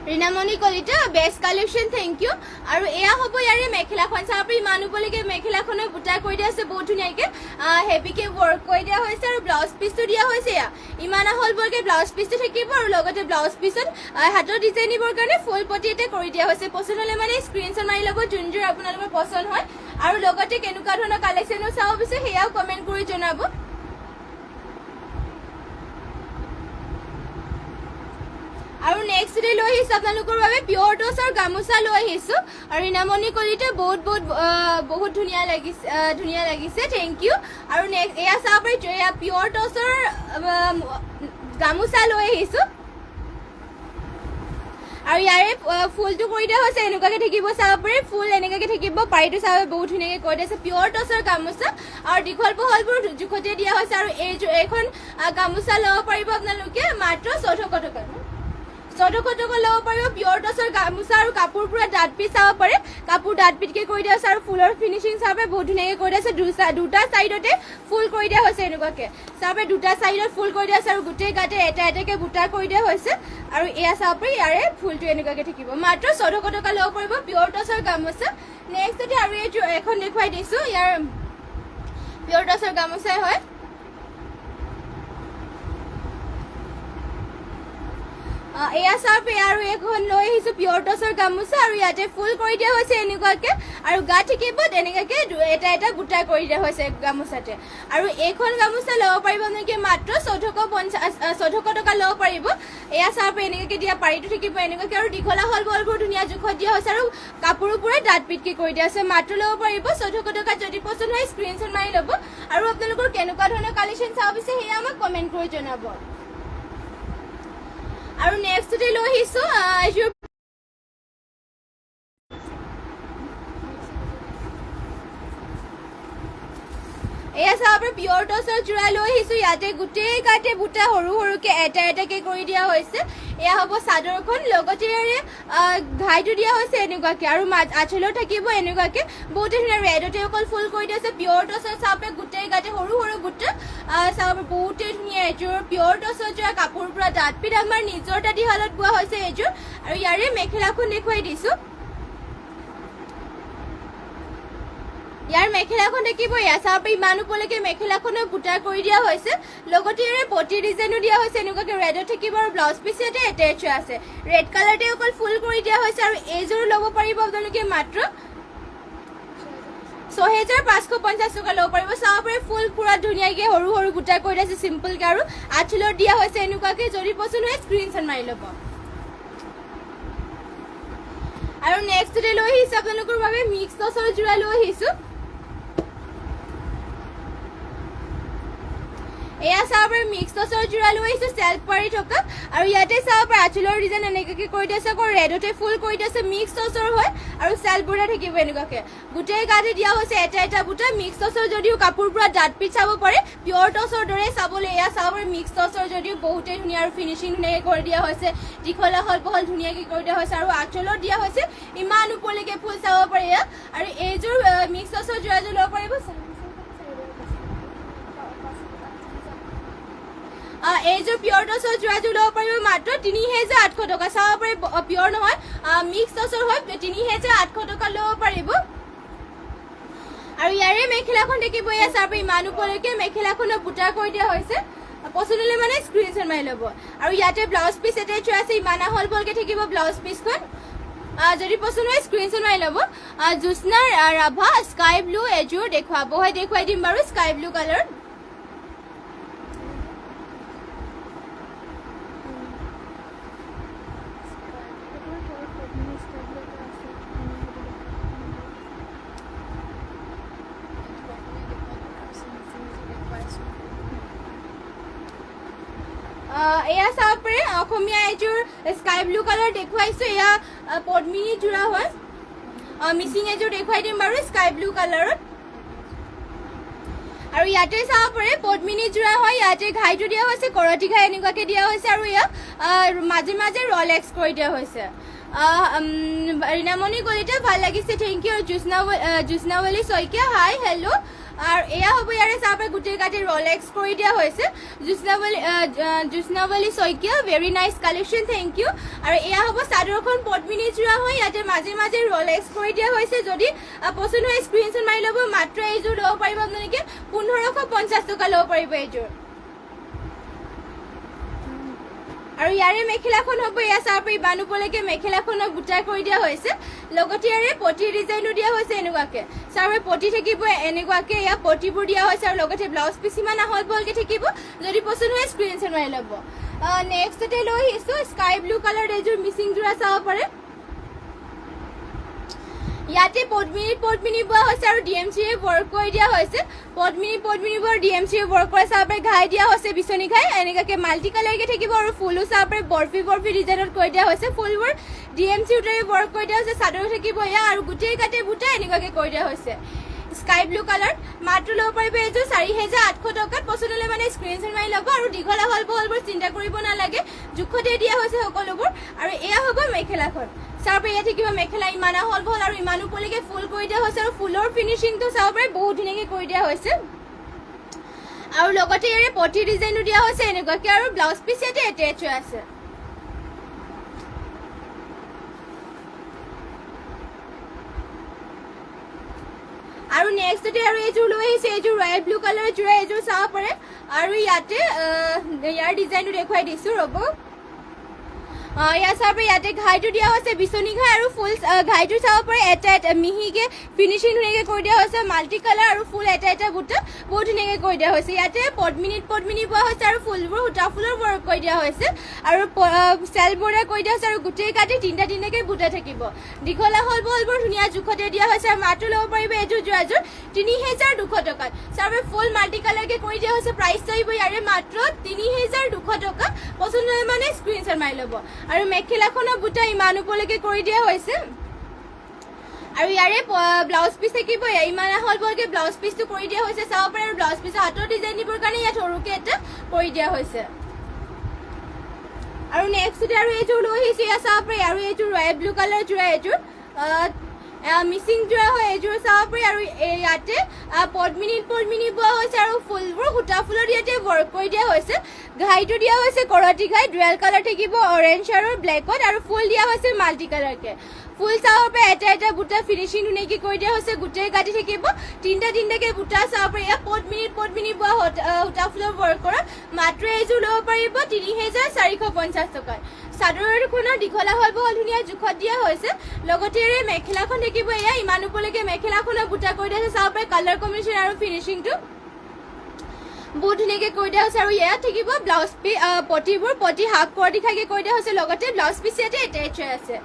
Rinamoni Kalita best collection thank you আৰু এয়া হ'ব ইয়াৰে মেখেলাখন চাব পাৰি ইমান উপলৈকে মেখেলাখনে বুটা কৰি দিয়া আছে বহুত ধুনীয়াকৈ হেভিকে ৱৰ্ক কৰি দিয়া হৈছে আৰু ব্লাউজ পিচটো দিয়া হৈছে এয়া ইমান আহল বৰকে ব্লাউজ পিচটো থাকিব আৰু লগতে ব্লাউজ পিচত হাতৰ ডিজাইন দিবৰ কাৰণে ফুল পটি এটা কৰি দিয়া হৈছে পচন্দ হ'লে মানে স্ক্ৰীনশ্বট মাৰি ল'ব যোনযোৰ আপোনালোকৰ পচন্দ হয় আৰু লগতে কেনেকুৱা ধৰণৰ কালেকশ্যনো চাব বিচাৰে সেয়াও কমেণ্ট কৰি জনাব আৰু নেক্সটতে লৈ আহিছোঁ আপোনালোকৰ বাবে পিয়ৰ টচৰ গামোচা লৈ আহিছোঁ আৰু ৰীণামণি কলিতা বহুত ধুনীয়া লাগিছে থেংক ইউ আৰু নেক্সট এয়া চাব পাৰি এয়া পিয়ৰ টচৰ গামোচা লৈ আহিছোঁ আৰু ইয়াৰে ফুলটো কৰি দিয়া হৈছে এনেকুৱাকৈ থাকিব চাব পাৰি ফুল এনেকুৱাকৈ থাকিব পাৰিটো চাব বহুত ধুনীয়াকৈ কৰি দিছে পিয়ৰ টচৰ গামোচা আৰু দীঘল বহলবোৰ জোখতে দিয়া হৈছে আৰু এইখন গামোচা ল'ব পাৰিব আপোনালোকে মাত্ৰ 1400 টকা 1400 টকা ল'ব পাৰিব পিয়ৰ টচৰ গামোচা আৰু কাপোৰ পুৰা ডাঠ পিচ চাব পাৰে কাপোৰ ডাঠ পিচকৈ কৰি দিয়া হৈছে আৰু ফুলৰ ফিনিচিং চাব পাৰে বহুত ধুনীয়াকৈ কৰি দিয়া হৈছে দুটা চাইডতে ফুল কৰি দিয়া হৈছে এনেকুৱাকৈ চাব পাৰে দুটা চাইডত ফুল কৰি দিয়া হৈছে আৰু গোটেই গাতে এটাকৈ বুটা কৰি দিয়া হৈছে আৰু এয়া চাব পাৰি ইয়াৰে ফুলটো এনেকুৱাকৈ থাকিব মাত্ৰ 1400 টকা ল'ব পাৰিব পিয়ৰ টচৰ গামোচা নেক্সটতে আৰু এইটো এখন দেখুৱাই দিছোঁ ইয়াৰ পিয়ৰ টচৰ গামোচাই হয় এয়া চাব আৰু এখন লৈ আহিছোঁ পিয়ৰ টচৰ গামোচা আৰু ইয়াতে ফুল কৰি দিয়া হৈছে এনেকুৱাকৈ আৰু গা থাকিব তেনেকুৱাকৈ এটা বুটা কৰি দিয়া হৈছে গামোচাতে আৰু এইখন গামোচা ল'ব পাৰিব আপোনালোকে মাত্ৰ 1450 টকা ল'ব পাৰিব এয়া চাব এনেকুৱাকৈ দিয়া পাৰিটো থাকিব এনেকুৱাকৈ আৰু দীঘলা হল বলবোৰ ধুনীয়া জোখত দিয়া হৈছে আৰু কাপোৰো পুৰা ডাঠ পিটকৈ কৰি দিয়া হৈছে মাত্ৰ ল'ব পাৰিব 1400 টকাত যদি পচন্দ হয় স্ক্ৰীনশ্বট মাৰি ল'ব আৰু আপোনালোকৰ কেনেকুৱা ধৰণৰ কালেকশ্যন চাব বিচাৰে সেয়া আমাক কমেণ্ট কৰি জনাব আৰু নেক্সটতে লৈ আহিছোঁ এয়া চাব পাৰে পিয়ৰ টচৰ যোৰা লৈ আহিছোঁ ইয়াতে গোটেই গাতে বুটা সৰুকৈ এটাকৈ কৰি দিয়া হৈছে এয়া হ'ব চাদৰখন লগতে ইয়াৰে ঘাইটো দিয়া হৈছে এনেকুৱাকৈ আৰু আঁচলো থাকিব এনেকুৱাকৈ বহুতে ধুনীয়া ৰেডতে অকল ফুল কৰি দিয়া হৈছে পিয়ৰ টচৰ চাব পাৰে গোটেই গাতে সৰু বুটা চাব পাৰে বহুতেই ধুনীয়া এইযোৰ পিয়ৰ টচৰ যোৰা কাপোৰ পৰা ডাঠ পিঠ আমাৰ নিজৰ তাঁতীশালত বোৱা হৈছে এইযোৰ আৰু ইয়াৰে মেখেলাখন দেখুৱাই দিছোঁ ইয়াৰ মেখেলাখন থাকিব এয়া চাব পাৰি ইমান উপলৈকে মেখেলাখনো বুটা কৰি দিয়া হৈছে লগতে ইয়াৰে পটি ডিজাইনো দিয়া হৈছে এনেকুৱাকৈ ৰেডত থাকিব আৰু ব্লাউজ পিচ ইয়াতে এটেচ আছে ৰেড কালাৰতে অকল ফুল কৰি দিয়া হৈছে আৰু এইযোৰ ল'ব পাৰিব আপোনালোকে মাত্ৰ 6,550 টকা ল'ব পাৰিব চাব পাৰে ফুল পুৰা ধুনীয়াকৈ সৰু বুটা কৰি দিয়া আছে চিম্পলকৈ আৰু আঁচলত দিয়া হৈছে এনেকুৱাকৈ যদি পচন্দ হয় স্ক্ৰীনশ্বট মাৰি ল'ব আৰু নেক্সটতে লৈ আহিছোঁ আপোনালোকৰ বাবে মিক্স টচৰ যোৰা লৈ আহিছোঁ এয়া চাব পাৰে মিক্স টচৰ যোৰা লৈ আহিছোঁ চেল্ফ পাৰি থকা আৰু ইয়াতে চাব পাৰে আঁচলৰ ডিজাইন এনেকুৱাকৈ কৰি দিয়া আছে আকৌ ৰেডতে ফুল কৰি দিয়া আছে মিক্স টচৰ হয় আৰু চেল্ফ বুটা থাকিব এনেকুৱাকৈ গোটেই গাতে দিয়া হৈছে এটা বুটা মিক্স টচৰ যদিও কাপোৰ পুৰা ডাঠ পিচ চাব পাৰে পিয়ৰ টচৰ দৰে চাবলৈ এয়া চাব পাৰে মিক্স টচৰ যদিও বহুতেই ধুনীয়া আৰু ফিনিচিং ধুনীয়াকৈ কৰি দিয়া হৈছে দীঘলা হল বহল ধুনীয়াকৈ কৰি দিয়া হৈছে আৰু আঁচলত দিয়া হৈছে ইমান উপলৈকে ফুল চাব পাৰে এয়া আৰু এইযোৰ মিক্স টচৰ যোৰাযোৰ ল'ব পাৰিব এইযোৰ পিয়ৰ টচৰ যোৰাযোৰ ল'ব পাৰিব মাত্ৰ ৩,৮০০ টকা। চাব পাৰে পিয়ৰ নহয়, মিক্স টচৰ হয়, ৩,৮০০ টকা ল'ব পাৰিব। আৰু ইয়াৰে মেখেলাখন দেখিব, এয়া চাব ইমান ওপৰলৈকে মেখেলাখনৰ বুটা কৰি দিয়া হৈছে। পচন্দ হ'লে মানে স্ক্ৰীনশ্বট মাৰি ল'ব। আৰু ইয়াতে ব্লাউজ পিচ এটাচ আছে, ইমান আহল বহলকৈ থাকিব ব্লাউজ পিচখন। যদি পচন্দ হয় স্ক্ৰীনশ্বট মাৰি ল'ব। জ্যোৎস্না ৰাভা স্কাই ব্লু এযোৰ দেখুৱাই দিম বাৰু, স্কাই ব্লু কালাৰ। এয়া চাব পাৰে অসমীয়া এযোৰ স্কাই ব্লু কালাৰ দেখুৱাইছো। এয়া পদ্মিনী যোৰা হয়। মিচিং এযোৰ দেখুৱাই দিম বাৰু স্কাই ব্লু কালাৰত। আৰু ইয়াতে চাব পাৰে পদ্মিনী যোৰা হয়। ইয়াতে ঘাইটো দিয়া হৈছে, কৰতি ঘাই এনেকুৱাকে দিয়া হৈছে। আৰু ইয়াক মাজে মাজে ৰলেক্স কৰি দিয়া হৈছে। ৰীণামণি কলিতা ভাল লাগিছে, thank you. Jyotsnawali Saikia hi hello'. আৰু এয়া হ'ব ইয়াৰে চাব পাৰে গোটেই গাতে ৰলেক্স কৰি দিয়া হৈছে। Jyotsnawali Saikia very nice collection, thank you. আৰু এয়া হ'ব চাদৰখন পদ্মিনী যোৰা হয়। ইয়াতে মাজে মাজে ৰলেক্স কৰি দিয়া হৈছে। যদি পচন্দ হয় স্ক্ৰীনশ্বট মাৰি ল'ব। মাত্ৰ এইযোৰ ল'ব পাৰিব আপোনালোকে ১৫৫০ টকা ল'ব পাৰিব এইযোৰ। আৰু ইয়াৰে মেখেলাখন হ'ব, এয়া চাব পাৰি ইমান ওপৰলৈকে মেখেলাখনক বুটা কৰি দিয়া হৈছে। লগতে ইয়াৰে পটি ডিজাইনো দিয়া হৈছে এনেকুৱাকে। চাব পটি থাকিব এনেকুৱাকে, এয়া পটিবোৰ দিয়া হৈছে। আৰু লগতে ব্লাউজ পিচ ইমান আহল বহলকৈ থাকিব। যদি পচন্দ হয় স্ক্ৰীনশ্বট মাৰি ল'ব। নেক্সটতে লৈ আহিছোঁ স্কাই ব্লু কালাৰ এযোৰ মিচিং যোৰা চাব পাৰে। ইয়াতে পদ্মিনী বোৱা হৈছে আৰু DMC ৱৰ্ক কৰি দিয়া হৈছে। পদ্মিনী বোৰ DMC ৱৰ্ক কৰে। চাব পাৰে ঘাই দিয়া হৈছে, বিচনী ঘাই এনেকুৱাকে মাল্টি কালাৰকে থাকিব। আৰু ফুলো চাব পাৰে বৰফি ডিজাইনত কৰি দিয়া হৈছে। ফুলবোৰ DMC উটাৰে ৱৰ্ক কৰি দিয়া হৈছে। চাদৰো থাকিব এয়া, আৰু গোটেই গাতে বুটা এনেকুৱাকে কৰি দিয়া হৈছে। স্কাই ব্লু কালাৰ মাত্ৰ ল'ব পাৰিব এইযোৰ ৪,৮০০ টকাত। পচন্দ হ'লে মানে স্ক্ৰীনশ্বট মাৰি ল'ব। আৰু দীঘল আহল বহলবোৰ চিন্তা কৰিব নালাগে, জোখতে দিয়া হৈছে সকলোবোৰ। আৰু এয়া হ'ব মেখেলাখন। চাব পাৰে ইয়াত থাকিব মেখেলা ইমান আহল বহল আৰু ইমান ওপৰলৈকে ফুল কৰি দিয়া হৈছে। আৰু ফুলৰ ফিনিচিংটো চাব পাৰে বহুত ধুনীয়াকৈ কৰি দিয়া হৈছে। আৰু লগতে ইয়াৰে পটি ডিজাইনো দিয়া হৈছে এনেকুৱাকে। আৰু ব্লাউজ পিচ ইয়াতে এটেচ হৈ আছে। আৰু নেক্সটতে আৰু এইযোৰ লৈ আহিছে, এইযোৰ ৰয়েল ব্লু কালাৰৰ যোৰা এইযোৰ চাব পাৰে। আৰু ইয়াতে ইয়াৰ ডিজাইনটো দেখুৱাই দিছোঁ, ৰ'ব। ইয়াত চাব পাৰে ইয়াতে ঘাইটো দিয়া হৈছে, বিচনী ঘাই আৰু ফুল ঘাইটো চাব পাৰে এটা মিহিকে ফিনিচিং ধুনীয়াকৈ কৰি দিয়া হৈছে। মাল্টি কালাৰ আৰু ফুল এটা বুটা বহুত ধুনীয়াকৈ কৰি দিয়া হৈছে। ইয়াতে পদ্মিনী বোৱা হৈছে। আৰু ফুলবোৰ সূতা ফুলৰ ৱৰ্ক কৰি দিয়া হৈছে। আৰু চেল বৰ্ডাৰ কৰি দিয়া হৈছে। আৰু গোটেই গাতে তিনিটাকৈ বুটা থাকিব। দীঘল আহল বহলবোৰ ধুনীয়া জোখতে দিয়া হৈছে। আৰু মাত্ৰ ল'ব পাৰিব এইযোৰ যোৰাযোৰ ৩,২০০ টকাত। চাব ফুল মাল্টি কালাৰকে কৰি দিয়া হৈছে। প্ৰাইচ আহিব ইয়াৰে মাত্ৰ ৩,২০০ টকা। পচন্দ হয় মানে স্ক্ৰীনশ্বট মাৰি ল'ব। আৰু মেখেলাখনৰ বুটা ইমান ওপৰলৈকে কৰি দিয়া হৈছে। আৰু ইয়াৰে ব্লাউজ পিচ থাকিব ইমান আহল বহলকৈ ব্লাউজ পিচটো কৰি দিয়া হৈছে। চাব পাৰে আৰু ব্লাউজ পিচৰ হাতৰ ডিজাইন দিবৰ কাৰণে ইয়াত সৰুকৈ এটা কৰি দিয়া হৈছে। আৰু নেক্সটতে আৰু এইযোৰ লৈ আহিছোঁ, এয়া চাব পাৰে। আৰু এইযোৰ ৰয়েল ব্লু কালাৰ যোৰা এইযোৰ মিচিং যোৰা হয় এইযোৰ চাব পাৰি। আৰু ইয়াতে পদ্মিনী বোৱা হৈছে। আৰু ফুলবোৰ সূতা ফুলৰ ইয়াতে ৱৰ্ক কৰি দিয়া হৈছে। ঘাইটো দিয়া হৈছে কৰতি ঘাই, ডুৱেল কালাৰ থাকিব অৰেঞ্জ আৰু ব্লেকত। আৰু ফুল দিয়া হৈছে মাল্টি কালাৰকে। ফুল চাব পাৰে এটা বুটা ফিনিচিং ধুনীয়াকৈ কৰি দিয়া হৈছে। গোটেই গাঁঠি থাকিব তিনিটাকৈ বুটা চাব পাৰি। এয়া পদ্মিনী বোৱা সূতা ফুলৰ ৱৰ্ক কৰা। মাত্ৰ এইযোৰ ল'ব পাৰিব ৩,৪৫০ টকাত। চাদৰখনৰ দীঘল আহল বহল ধুনীয়া জোখত দিয়া হৈছে। লগতে মেখেলাখন থাকিব এয়া ইমান ওপৰলৈকে মেখেলাখনৰ বুটা কৰি দিয়া হৈছে। চাব পাৰে কালাৰ কম্বিনেশ্যন আৰু ফিনিচিংটো বহুত ধুনীয়াকৈ কৰি দিয়া হৈছে। আৰু ইয়াত থাকিব ব্লাউজ পিচ পটি হাফ কৰতি খাইকৈ কৰি দিয়া হৈছে। লগতে ব্লাউজ পিচ ইয়াতে এটেচ হৈ আছে।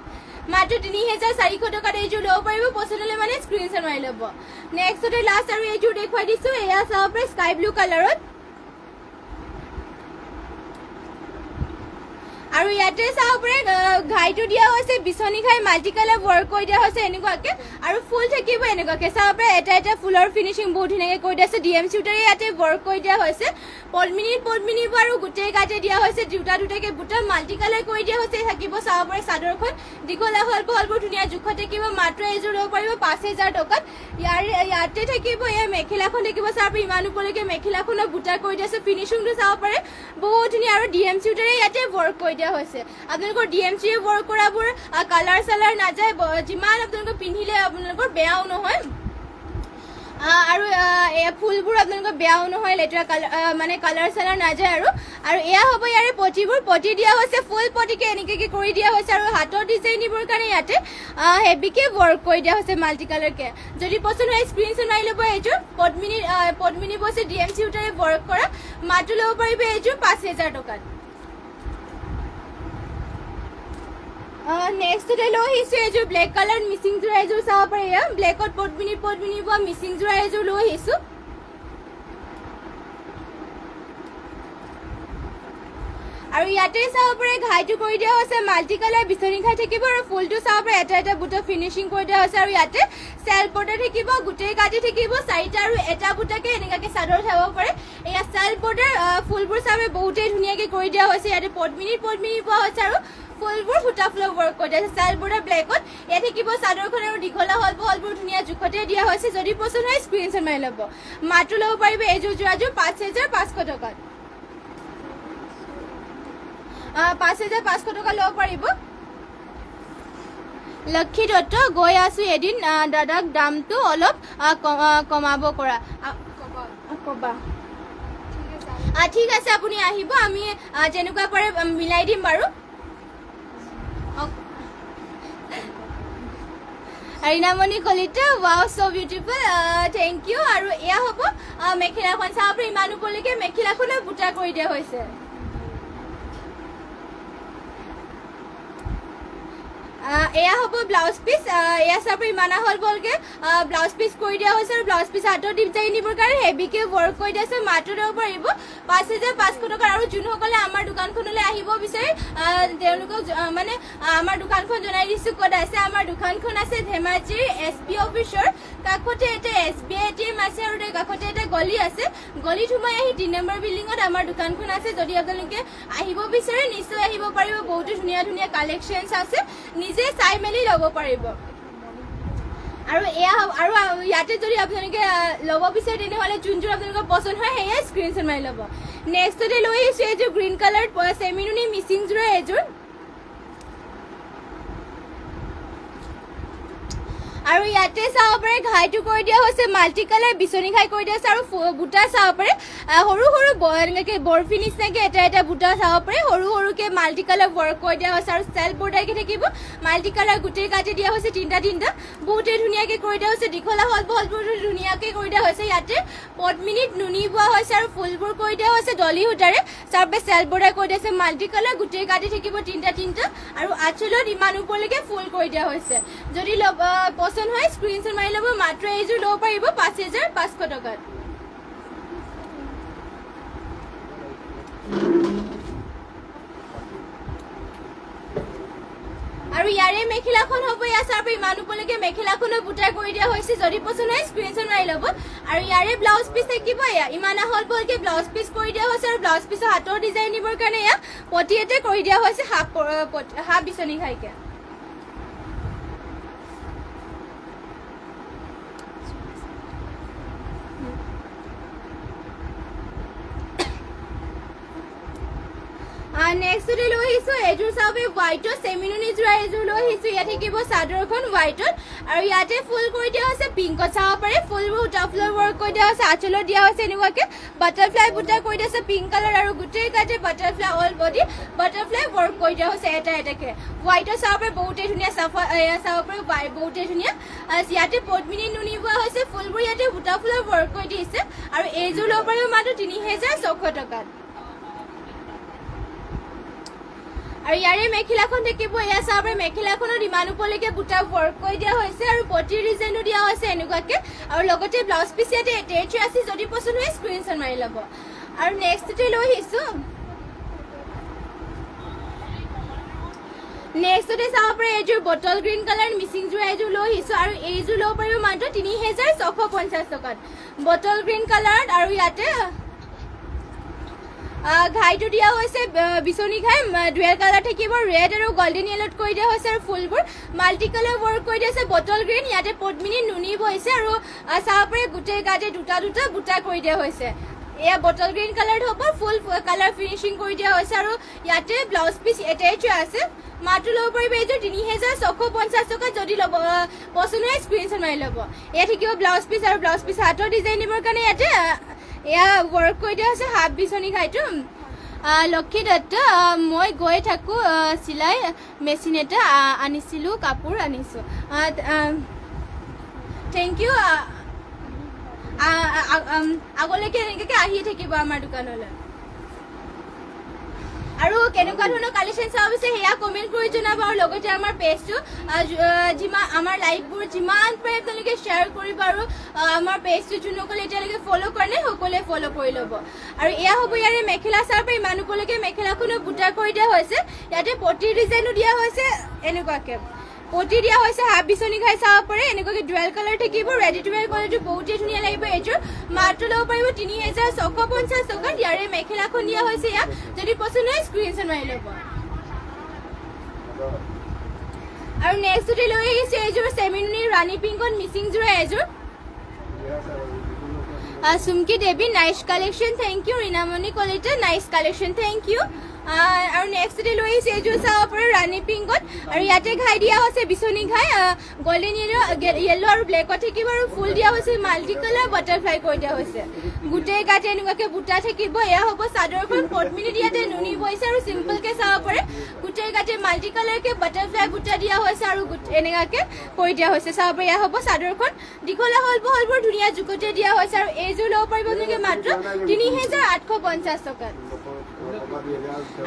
মাত্ৰ ৩,৪০০ টকাত এইযোৰ ল'ব পাৰিব। পচন্দ হ'লে মানে স্ক্ৰীনশ্বট মাৰি ল'ব। নেক্সটতে লাষ্ট আৰু এইযোৰ দেখুৱাই দিছোঁ, এয়া চাব পাৰে স্কাই ব্লু কালাৰত। আৰু ইয়াতে চাব পাৰে ঘাইটো দিয়া হৈছে বিচনী ঘাই মাল্টি কালাৰ ৱৰ্ক কৰি দিয়া হৈছে এনেকুৱাকে আৰু ফুল থাকিব এনেকুৱাকে চাব পাৰে এটা এটা ফুলৰ ফিনিচিং বহুত ধুনীয়াকে কৰি দিয়া আছে ডিএম চিউটাৰে ইয়াতে ৱৰ্ক কৰি দিয়া হৈছে পদ্মিনী আৰু গোটেই গাতে দিয়া হৈছে দুটাকে বুটা মাল্টি কালাৰ কৰি দিয়া হৈছে থাকিব চাব পাৰে চাদৰখন দীঘল বহলবোৰ ধুনীয়া জোখ থাকিব মাত্ৰ এযোৰ ল'ব পাৰিব 5000 টকাত ইয়াতে থাকিব এয়া মেখেলাখন থাকিব চাব পাৰে ইমান ওপৰলৈকে মেখেলাখনৰ বুটা কৰি দিয়া আছে ফিনিচিংটো চাব পাৰে বহুত ধুনীয়া আৰু ডিএম চিউটাৰে ইয়াতে ৱৰ্ক কৰি দিয়া হৈছে আপোনালোকৰ ডিএম চিয়ে ৱৰ্ক কৰাবোৰ কালাৰ চালাৰ নাযায় যিমান আপোনালোকে পিন্ধিলে আপোনালোকৰ বেয়াও নহয় আৰু ফুলবোৰ আপোনালোকৰ বেয়াও নহয় লেতেৰা মানে কালাৰ চালাৰ নাযায় আৰু এয়া হ'ব ইয়াৰে পটি দিয়া হৈছে ফুল পটিকে এনেকৈ কৰি দিয়া হৈছে আৰু হাতৰ ডিজাইন দিবৰ কাৰণে ইয়াতে হেভিকে ৱৰ্ক কৰি দিয়া হৈছে মাল্টি কালাৰকে যদি পচন্দ হয় স্ক্ৰীনশ্বট মাৰি ল'ব এইযোৰ পদ্মিনী বছে ডিএম চিউটাৰে ৱৰ্ক কৰা মাত্ৰ ল'ব পাৰিব এইযোৰ 5000 টকাত নেক্সটতে লৈ আহিছোঁ এইযোৰ ব্লেক কালাৰ মিচিং যোৰা এযোৰ চাব পাৰে এয়া ব্লেকত পদ্মিনী পোৱা মিচিং যোৰা এযোৰ লৈ আহিছোঁ আৰু ইয়াতে চাব পাৰে ঘাইটো কৰি দিয়া হৈছে মাল্টি কালাৰ বিচনী ঘাই থাকিব আৰু ফুলটো চাব পাৰে এটা বুটা ফিনিচিং কৰি দিয়া হৈছে আৰু ইয়াতে চেল বৰ্ডাৰ থাকিব গোটেই গাঁঠি থাকিব 4টা আৰু এটা বুটাকে এনেকুৱাকে চাদৰ থাব পাৰে এয়া চেল বৰ্ডাৰ ফুলবোৰ চাব বহুতেই ধুনীয়াকে কৰি দিয়া হৈছে ইয়াতে পদ্মিনী পোৱা হৈছে আৰু ফুলবোৰ সূতা ফুলৰ ৱৰ্ক কৰি দিয়া হৈছে চেল বৰ্ডাৰ ব্লেকত ইয়াত থাকিব চাদৰখন আৰু দীঘলা বহলবোৰ ধুনীয়া জোখতে দিয়া হৈছে যদি পচন্দ হয় স্ক্ৰীনশ্বট মাৰি ল'ব মাত্ৰ ল'ব পাৰিব এইযোৰ যোৰাযোৰ 5500 টকাত 5500 টকা ল'ব পাৰিব লক্ষী দত্ত গৈ আছো এদিন দাদাক দামটো অলপ কমাব কৰা কবা ঠিক আছে আপুনি আহিব আমি যেনেকুৱা পাৰে মিলাই দিম বাৰু ৰীণামণি Kalita wow so' beautiful thank you আৰু এয়া হ'ব মেখেলাখন চাব পাৰে ইমান ওপৰলৈকে মেখেলাখনো বুটা কৰি দিয়া হৈছে এয়া হ'ব ব্লাউজ পিচ এয়া চাব ইমানা হ'ল বলকে ব্লাউজ পিচ কৰি দিয়া হৈছে আৰু ব্লাউজ পিচ হাতৰ ডিজাইন দিবৰ কাৰণে হেভিকে ৱৰ্ক কৰি দিয়া আছে মাত্ৰ ল'ব পাৰিব 5500 টকা আৰু যোনসকলে আমাৰ দোকানখনলৈ আহিব বিচাৰে তেওঁলোকক মানে আমাৰ দোকানখন জনাই দিছোঁ ক'ত আছে আমাৰ দোকানখন আছে ধেমাজিৰ SP অফিচৰ কাষতে এটা SBI ATM আছে আৰু তাৰ কাষতে এটা গলি আছে গলিত সোমাই আহি 3 নম্বৰ বিল্ডিঙত আমাৰ দোকানখন আছে যদি আপোনালোকে আহিব বিচাৰে নিশ্চয় আহিব পাৰিব বহুত ধুনীয়া কালেকশ্যনছ আছে নিজে চাই মেলি ল'ব পাৰিব আৰু এয়া আৰু ইয়াতে যদি আপোনালোকে ল'ব বিচাৰে তেনেহ'লে যোনযোৰ আপোনালোকৰ পচন্দ হয় সেয়াই স্ক্ৰীনশ্বট মাৰি ল'ব নেক্সটতে লৈ আহিছোঁ এইযোৰ গ্ৰীণ কালাৰ চেমিনুনি মিচিং যোৰা এযোৰ আৰু ইয়াতে চাব পাৰে ঘাইটো কৰি দিয়া হৈছে মাল্টি কালাৰ বিচনী ঘাই কৰি দিয়া হৈছে আৰু বুটা চাব পাৰে সৰু এনেকৈ বৰফি নিচিনাকৈ এটা বুটা চাব পাৰে সৰুকৈ মাল্টি কালাৰ ৱৰ্ক কৰি দিয়া হৈছে আৰু চেল বৰ্ডাৰকৈ থাকিব মাল্টি কালাৰ গোটেই কাটি দিয়া হৈছে তিনিটা বহুতেই ধুনীয়াকৈ কৰি দিয়া হৈছে দীঘলা বহলবোৰ ধুনীয়াকৈ কৰি দিয়া হৈছে ইয়াতে পদ্মিনীত নুনি বোৱা হৈছে আৰু ফুলবোৰ কৰি দিয়া হৈছে ডলি সূতাৰে চাব পাৰে চেল বৰ্ডাৰ কৰি দিয়া হৈছে মাল্টি কালাৰ গোটেই কাটি থাকিব তিনিটা আৰু আঁচলত ইমান ওপৰলৈকে ফুল কৰি দিয়া হৈছে যদি পচন্দ হয় স্ক্ৰীনশ্বট মাৰি ল'ব মাত্ৰ এইযোৰ ল'ব পাৰিব 5500 টকাত আৰু ইয়াৰে মেখেলাখন হ'ব এয়া চাব ইমান ওপৰলৈকে মেখেলাখনো বুটা কৰি দিয়া হৈছে যদি পচন্দ হয় স্ক্ৰীনশ্বট মাৰি ল'ব আৰু ইয়াৰে ব্লাউজ পিচ থাকিব এয়া ইমান আহল বহলকৈ ব্লাউজ পিচ কৰি দিয়া হৈছে আৰু ব্লাউজ পিচৰ হাতৰ ডিজাইন দিবৰ কাৰণে এয়া পটি এটা কৰি দিয়া হৈছে হাফ বিচনী ঘাইকে নেক্সটতে লৈ আহিছোঁ এইযোৰ চাব হোৱাইটত চেমিনুনি যোৰা এযোৰ লৈ আহিছোঁ ইয়াত থাকিব চাদৰখন হোৱাইটত আৰু ইয়াতে ফুল কৰি দিয়া হৈছে পিংকত চাব পাৰে ফুলবোৰ সূতা ফুলৰ ৱৰ্ক কৰি দিয়া হৈছে আঁচলত দিয়া হৈছে এনেকুৱাকৈ বাটাৰফ্লাই বুটা কৰি দিয়া হৈছে পিংক কালাৰ আৰু গোটেই গাতে butterfly all body butterfly work কৰি দিয়া হৈছে এটাকৈ হোৱাইটত চাব পাৰে বহুতেই ধুনীয়া চাব পাৰে বহুতেই ধুনীয়া ইয়াতে পদ্মিনী নুনি বোৱা হৈছে ফুলবোৰ ইয়াতে সূতা ফুলৰ ৱৰ্ক কৰি দিছে আৰু এইযোৰ ল'ব পাৰিব মাত্ৰ 3600 টকাত আৰু ইয়াৰে মেখেলাখন থাকিব এয়া চাব পাৰে মেখেলাখনত ইমান ওপৰলৈকে বুটা ৱৰ্ক কৰি দিয়া হৈছে আৰু পটিৰ ডিজাইনো দিয়া হৈছে এনেকুৱাকৈ আৰু লগতে ব্লাউজ পিচ ইয়াতে এটেচ আছে যদি পচন্দ হয় স্ক্ৰীনশ্বট মাৰি ল'ব আৰু নেক্সটতে লৈ আহিছোঁ নেক্সটতে চাব পাৰে এইযোৰ বটল গ্ৰীণ কালাৰ মিচিং যোৰ এযোৰ লৈ আহিছোঁ আৰু এইযোৰ ল'ব পাৰিব মাত্ৰ ৩,৬৫০ টকাত বটল গ্ৰীণ কালাৰত। আৰু ইয়াতে ঘাইটো দিয়া হৈছে বিচনী ঘাই ডুৱেল কালাৰ থাকিব, ৰেড আৰু গল্ডেন য়েলত কৰি দিয়া হৈছে আৰু ফুলবোৰ মাল্টি কালাৰ ৱৰ্ক কৰি দিয়া হৈছে বটল গ্ৰীণ। ইয়াতে পদ্মিনী নুনি বহিছে আৰু চাব পাৰে গোটেই গাতে দুটা দুটা বুটা কৰি দিয়া হৈছে। এয়া বটল গ্ৰীণ কালাৰ হ'ব, ফুল কালাৰ ফিনিচিং কৰি দিয়া হৈছে আৰু ইয়াতে ব্লাউজ পিচ এটাচ আছে। মাত্ৰ ল'ব পাৰিব এইযোৰ ৩,৬৫০ টকা। যদি ল'ব পচন্দ হয় স্ক্ৰীনশ্বট মাৰি ল'ব। এয়া থাকিব ব্লাউজ পিচ আৰু ব্লাউজ পিচ হাতৰ ডিজাইন দিবৰ কাৰণে ইয়াতে এয়া ৱৰ্ক কৰি দিয়া হৈছে হাফ বিচনী ঘাইটো। লক্ষী দত্ত, মই গৈ থাকোঁ চিলাই মেচিন এটা আনিছিলোঁ, কাপোৰ আনিছোঁ। Thank you. আগলৈকে এনেকৈ আহিয়ে থাকিব আমাৰ দোকানলৈ। আৰু কেনেকুৱা ধৰণৰ কালেকশ্যন চাব বিচাৰে সেয়া কমেণ্ট কৰি জনাব আৰু লগতে আমাৰ পেজটো যিমান আমাৰ লাইভবোৰ যিমান পাৰে আপোনালোকে শ্বেয়াৰ কৰিব আৰু আমাৰ পেজটো যোনসকলে এতিয়ালৈকে ফ'ল' কৰা নাই সকলোৱে ফ'ল' কৰি ল'ব। আৰু এয়া হ'ব ইয়াৰে মেখেলা চাব পাৰে, ইমান ওপৰলৈকে মেখেলাখনো বুটা কৰি দিয়া হৈছে। ইয়াতে পটিৰ ডিজাইনো দিয়া হৈছে, এনেকুৱাকৈ পটি দিয়া হৈছে হাফ বিচনী ঘাই চাব পাৰে। এনেকুৱাকৈ ডুৱেল কালাৰ থাকিব, ৰেডি টু ৱেৰ কোৱালিটি বহুতেই ধুনীয়া লাগিব এইযোৰ। মাত্ৰ ল'ব পাৰিব ৩,৬৫০ টকাত। ইয়াৰে মেখেলাখন দিয়া হৈছে ইয়াত, যদি পচন্দ হয় স্ক্ৰীনশ্বট মাৰি ল'ব। আৰু নেক্সটতে লৈ আহিছে এইযোৰ চেমিনুনি ৰাণী পিংকত মিচিং যোৰা এযোৰ। Chumki Devi nice collection, thank you. Rinamoni Kalita nice collection, thank you. আৰু নেক্সটতে লৈ আহিছে এইযোৰ চাব পাৰে ৰাণী পিংকত আৰু ইয়াতে ঘাই দিয়া হৈছে বিচনী ঘাই গল্ডেন য়েল্লো আৰু ব্লেকত থাকিব আৰু ফুল দিয়া হৈছে মাল্টি কালাৰ বাটাৰফ্লাই কৰি দিয়া হৈছে। গোটেই গাতে এনেকুৱাকৈ বুটা থাকিব। এয়া হ'ব চাদৰখন পদ্মিনী ইয়াতে নুনি বহিছে আৰু চিম্পলকৈ চাব পাৰে গোটেই গাতে মাল্টি কালাৰকৈ বাটাৰফ্লাই বুটা দিয়া হৈছে আৰু এনেকুৱাকৈ কৰি দিয়া হৈছে। চাব পাৰে এয়া হ'ব চাদৰখন, দীঘলা হলবোৰ ধুনীয়া জোখতে দিয়া হৈছে। আৰু এইযোৰ ল'ব পাৰিব আপোনালোকে মাত্ৰ ৩,৮৫০ টকাত।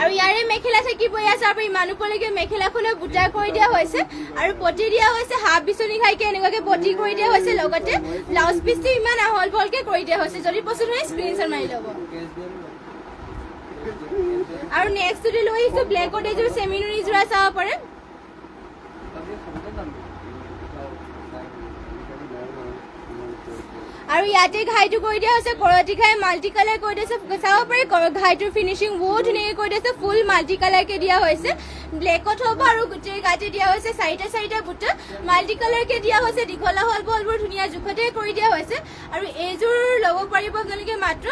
আৰু ইয়াৰে মেখেলা থাকিব, এয়া চাব পাৰে ইমান ওপৰলৈকে মেখেলাখনো বুটা কৰি দিয়া হৈছে আৰু পটি দিয়া হৈছে হাফ বিচনী ঘাইকে এনেকুৱাকৈ পটি কৰি দিয়া হৈছে। লগতে ব্লাউজ পিচটো ইমান আহল বহলকৈ কৰি দিয়া হৈছে। যদি পচন্দ হয় স্ক্ৰীনশ্বট মাৰি ল'ব। আৰু নেক্সটতে লৈ আহিছোঁ ব্লেকত এইযোৰ চেমিনুনি যোৰা চাব পাৰে। আৰু ইয়াতে ঘাইটো কৰি দিয়া হৈছে কৰতি ঘাই মাল্টি কালাৰ কৰি দিছে। চাব পাৰে ঘাইটোৰ ফিনিচিং বহুত ধুনীয়াকৈ কৰি দিছে, ফুল মাল্টি কালাৰকৈ দিয়া হৈছে। ব্লেকত হ'ব আৰু গোটেই গাতে দিয়া হৈছে চাৰিটা বুটা মাল্টি কালাৰকৈ দিয়া হৈছে। দীঘলা হলবোৰ ধুনীয়া জোখতে কৰি দিয়া হৈছে। আৰু এইযোৰ ল'ব পাৰিব আপোনালোকে মাত্ৰ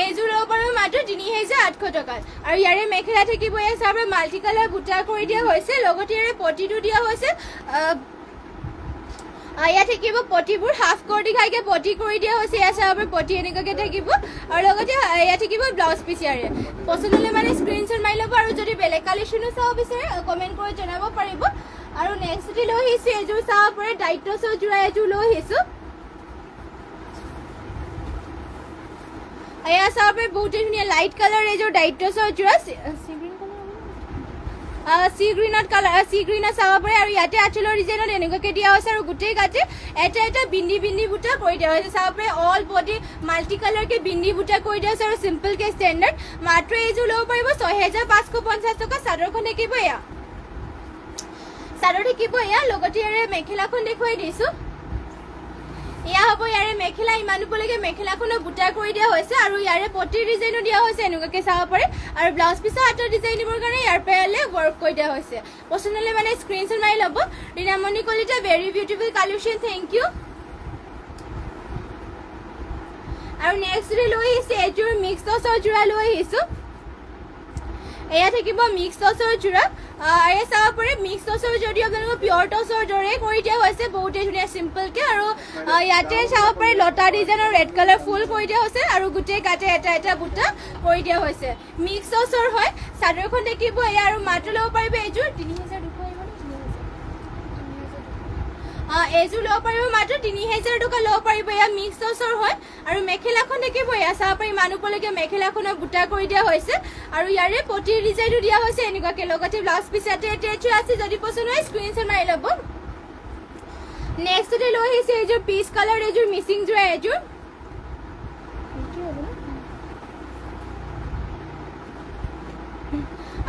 এইযোৰ ল'ব পাৰিব মাত্ৰ ৩,৮০০ টকাত। আৰু ইয়াৰে মেখেলা থাকিব, এয়া চাব মাল্টি কালাৰ বুটা কৰি দিয়া হৈছে। লগতে ইয়াৰে পটিটো দিয়া হৈছে। ইয়াত থাকিব পটিবোৰ হাফ কৰতি ঘাইকে পটি কৰি দিয়া হৈছে। এয়া চাব পটি এনেকুৱাকৈ থাকিব আৰু লগতে ইয়াত থাকিব ব্লাউজ পিচ। ইয়াৰে পচন্দ হ'লে মানে স্ক্ৰীনশ্বট মাৰি ল'ব। আৰু যদি বেলেগ কালেকশ্যনো চাব বিচাৰে কমেণ্ট কৰি জনাব পাৰিব। আৰু নেক্সটতে লৈ আহিছোঁ এইযোৰ চাব পাৰে ডাইটছৰ যোৰা এযোৰ লৈ আহিছোঁ। এয়া চাব পাৰে বহুতেই ধুনীয়া লাইট কালাৰ এইযোৰ ডাইটছৰ যোৰা চি গ্ৰীণত চাব পাৰে। আৰু ইয়াতে আঁচলৰ ডিজাইনত এনেকুৱাকৈ দিয়া হৈছে আৰু গোটেই গাতে এটা বিন্দি বুটা কৰি দিয়া হৈছে। চাব পাৰে অল বডি মাল্টি কালাৰকৈ বিন্দি বুটা কৰি দিয়া হৈছে আৰু চিম্পলকৈ ষ্টেণ্ডাৰ্ড। মাত্ৰ এইযোৰ ল'ব পাৰিব ৬,৫৫০ টকা। চাদৰখন থাকিব, এয়া চাদৰ থাকিব এয়া। লগতে ইয়াৰে মেখেলাখন দেখুৱাই দিছোঁ। এয়া হ'ব ইয়াৰে মেখেলা, ইমান ওপৰলৈকে মেখেলাখনো বুটা কৰি দিয়া হৈছে আৰু ইয়াৰে পটিৰ ডিজাইনো দিয়া হৈছে এনেকুৱাকৈ চাব পাৰে। আৰু ব্লাউজ পিচৰ হাতৰ ডিজাইন দিবৰ কাৰণে ইয়াৰ পেয়াৰলে ৱৰ্ক কৰি দিয়া হৈছে। পচন্দ হ'লে মানে স্ক্ৰীনশ্বট মাৰি ল'ব। Rinamoni Kalita very beautiful collection, thank you. আৰু নেক্সটতে লৈ আহিছে এইযোৰ মিক্স টচৰ যোৰা লৈ আহিছোঁ। এয়া থাকিব মিক্স টচৰ যোৰা। এয়া চাব পাৰে মিক্স টচৰ যদিও আপোনালোকৰ পিয়ৰ টচৰ দৰে কৰি দিয়া হৈছে, বহুতেই ধুনীয়া চিম্পলকৈ। আৰু ইয়াতে চাব পাৰে লতা ডিজাইনৰ ৰেড কালাৰ ফুল কৰি দিয়া হৈছে আৰু গোটেই গাতে এটা বুটা কৰি দিয়া হৈছে। মিক্স টচৰ হয়। চাদৰখন থাকিব এয়া আৰু মাত্ৰ ল'ব পাৰিব এইযোৰ ৩,২০০ আহিব। এইযোৰ ল'ব পাৰিব মাত্ৰ 3000 টকা ল'ব পাৰিব এয়া মিক্স টচৰ হয় আৰু মেখেলাখন দেখিব এয়া চাব পাৰি মানুহলৈকে মেখেলাখনৰ বুটা কৰি দিয়া হৈছে আৰু ইয়াৰে পটিৰ ডিজাইনো দিয়া হৈছে এনেকুৱাকে লগতে ব্লাউজ পিচ ইয়াতে এটেচ আছে যদি পছন্দ হয় স্ক্ৰীনশ্বট মাৰি ল'ব নেক্সটতে লৈ আহিছে এইযোৰ পিচ কালাৰ এইযোৰ মিচিং যোৰা এইযোৰ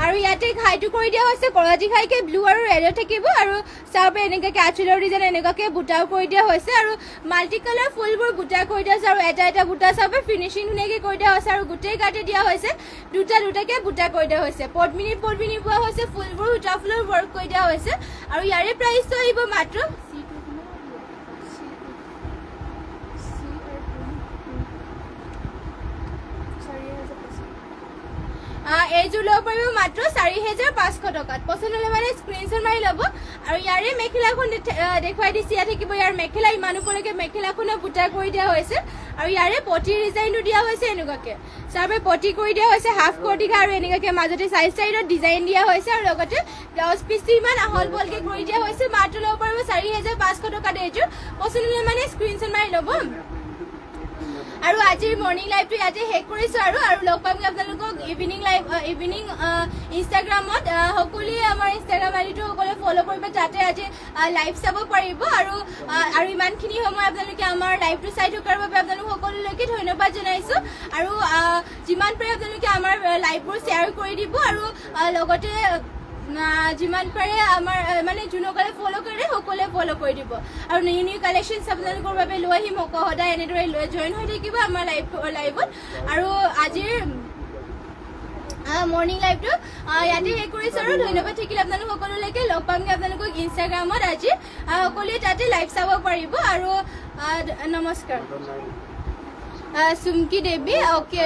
আৰু ইয়াতে ঘাইটো কৰি দিয়া হৈছে কলাজি ঘাইকে ব্লু আৰু ৰেডত থাকিব আৰু চাব এনেকুৱাকে আঁচলৰ ডিজাইন এনেকুৱাকে বুটাও কৰি দিয়া হৈছে আৰু মাল্টি কালাৰ ফুলবোৰ বুটা কৰি দিয়া হৈছে আৰু এটা বুটা চাব ফিনিচিং ধুনীয়াকে কৰি দিয়া হৈছে আৰু গোটেই গাতে দিয়া হৈছে দুটাকে বুটা কৰি দিয়া হৈছে পদ্মিনী পোৱা হৈছে ফুলবোৰ সূতা ফুলৰ ৱৰ্ক কৰি দিয়া হৈছে আৰু ইয়াৰে প্ৰাইচটো আহিব মাত্ৰ এইযোৰ ল'ব পাৰিব মাত্ৰ 4500 টকাত পছন্দ হ'লে মানে স্ক্ৰীনশ্বট মাৰি ল'ব আৰু ইয়াৰে মেখেলাখন দেখুৱাই দিছে ইয়াত থাকিব ইয়াৰ মেখেলা ইমানলৈকে মেখেলাখনৰ বুটা কৰি দিয়া হৈছে আৰু ইয়াৰে পটিৰ ডিজাইনটো দিয়া হৈছে এনেকুৱাকে চাবে পটি কৰি দিয়া হৈছে হাফ কটিকা আৰু এনেকুৱাকে মাজতে চাইডত ডিজাইন দিয়া হৈছে আৰু লগতে ব্লাউজ পিচটো ইমান আহল বহলকে কৰি দিয়া হৈছে মাত্ৰ ল'ব পাৰিব 4500 টকাত এইযোৰ পছন্দ হ'লে মানে স্ক্ৰীনশ্বট মাৰি ল'ব আৰু আজিৰ মৰ্নিং লাইভটো ইয়াতে শেষ কৰিছোঁ আৰু লগ পাম আপোনালোকক ইভিনিং ইনষ্টাগ্ৰামত সকলোৱে আমাৰ ইনষ্টাগ্ৰাম আইডিটো সকলোৱে ফ'ল' কৰিব তাতে আজি লাইভ চাব পাৰিব আৰু ইমানখিনি সময় আপোনালোকে আমাৰ লাইভটো চাই থকাৰ বাবে আপোনালোক সকলোলৈকে ধন্যবাদ জনাইছোঁ আৰু যিমান পাৰে আপোনালোকে আমাৰ লাইভবোৰ শ্বেয়াৰ কৰি দিব আৰু লগতে যিমান পাৰে আমাৰ মানে যোনসকলে ফ'ল' কৰে সকলোৱে ফ'ল' কৰি দিব আৰু নিউ কালেকশ্যনছ আপোনালোকৰ বাবে লৈ আহিম সদায় এনেদৰে জইন হৈ থাকিব আমাৰ লাইভত আৰু আজিৰ মৰ্নিং লাইভটো ইয়াতে শেষ কৰিছোঁ আৰু ধন্যবাদ থাকিলে আপোনালোক সকলোলৈকে লগ পামগৈ আপোনালোকক ইনষ্টাগ্ৰামত আজি সকলোৱে তাতে লাইভ চাব পাৰিব আৰু নমস্কাৰ চুমকি দেৱী অ'কে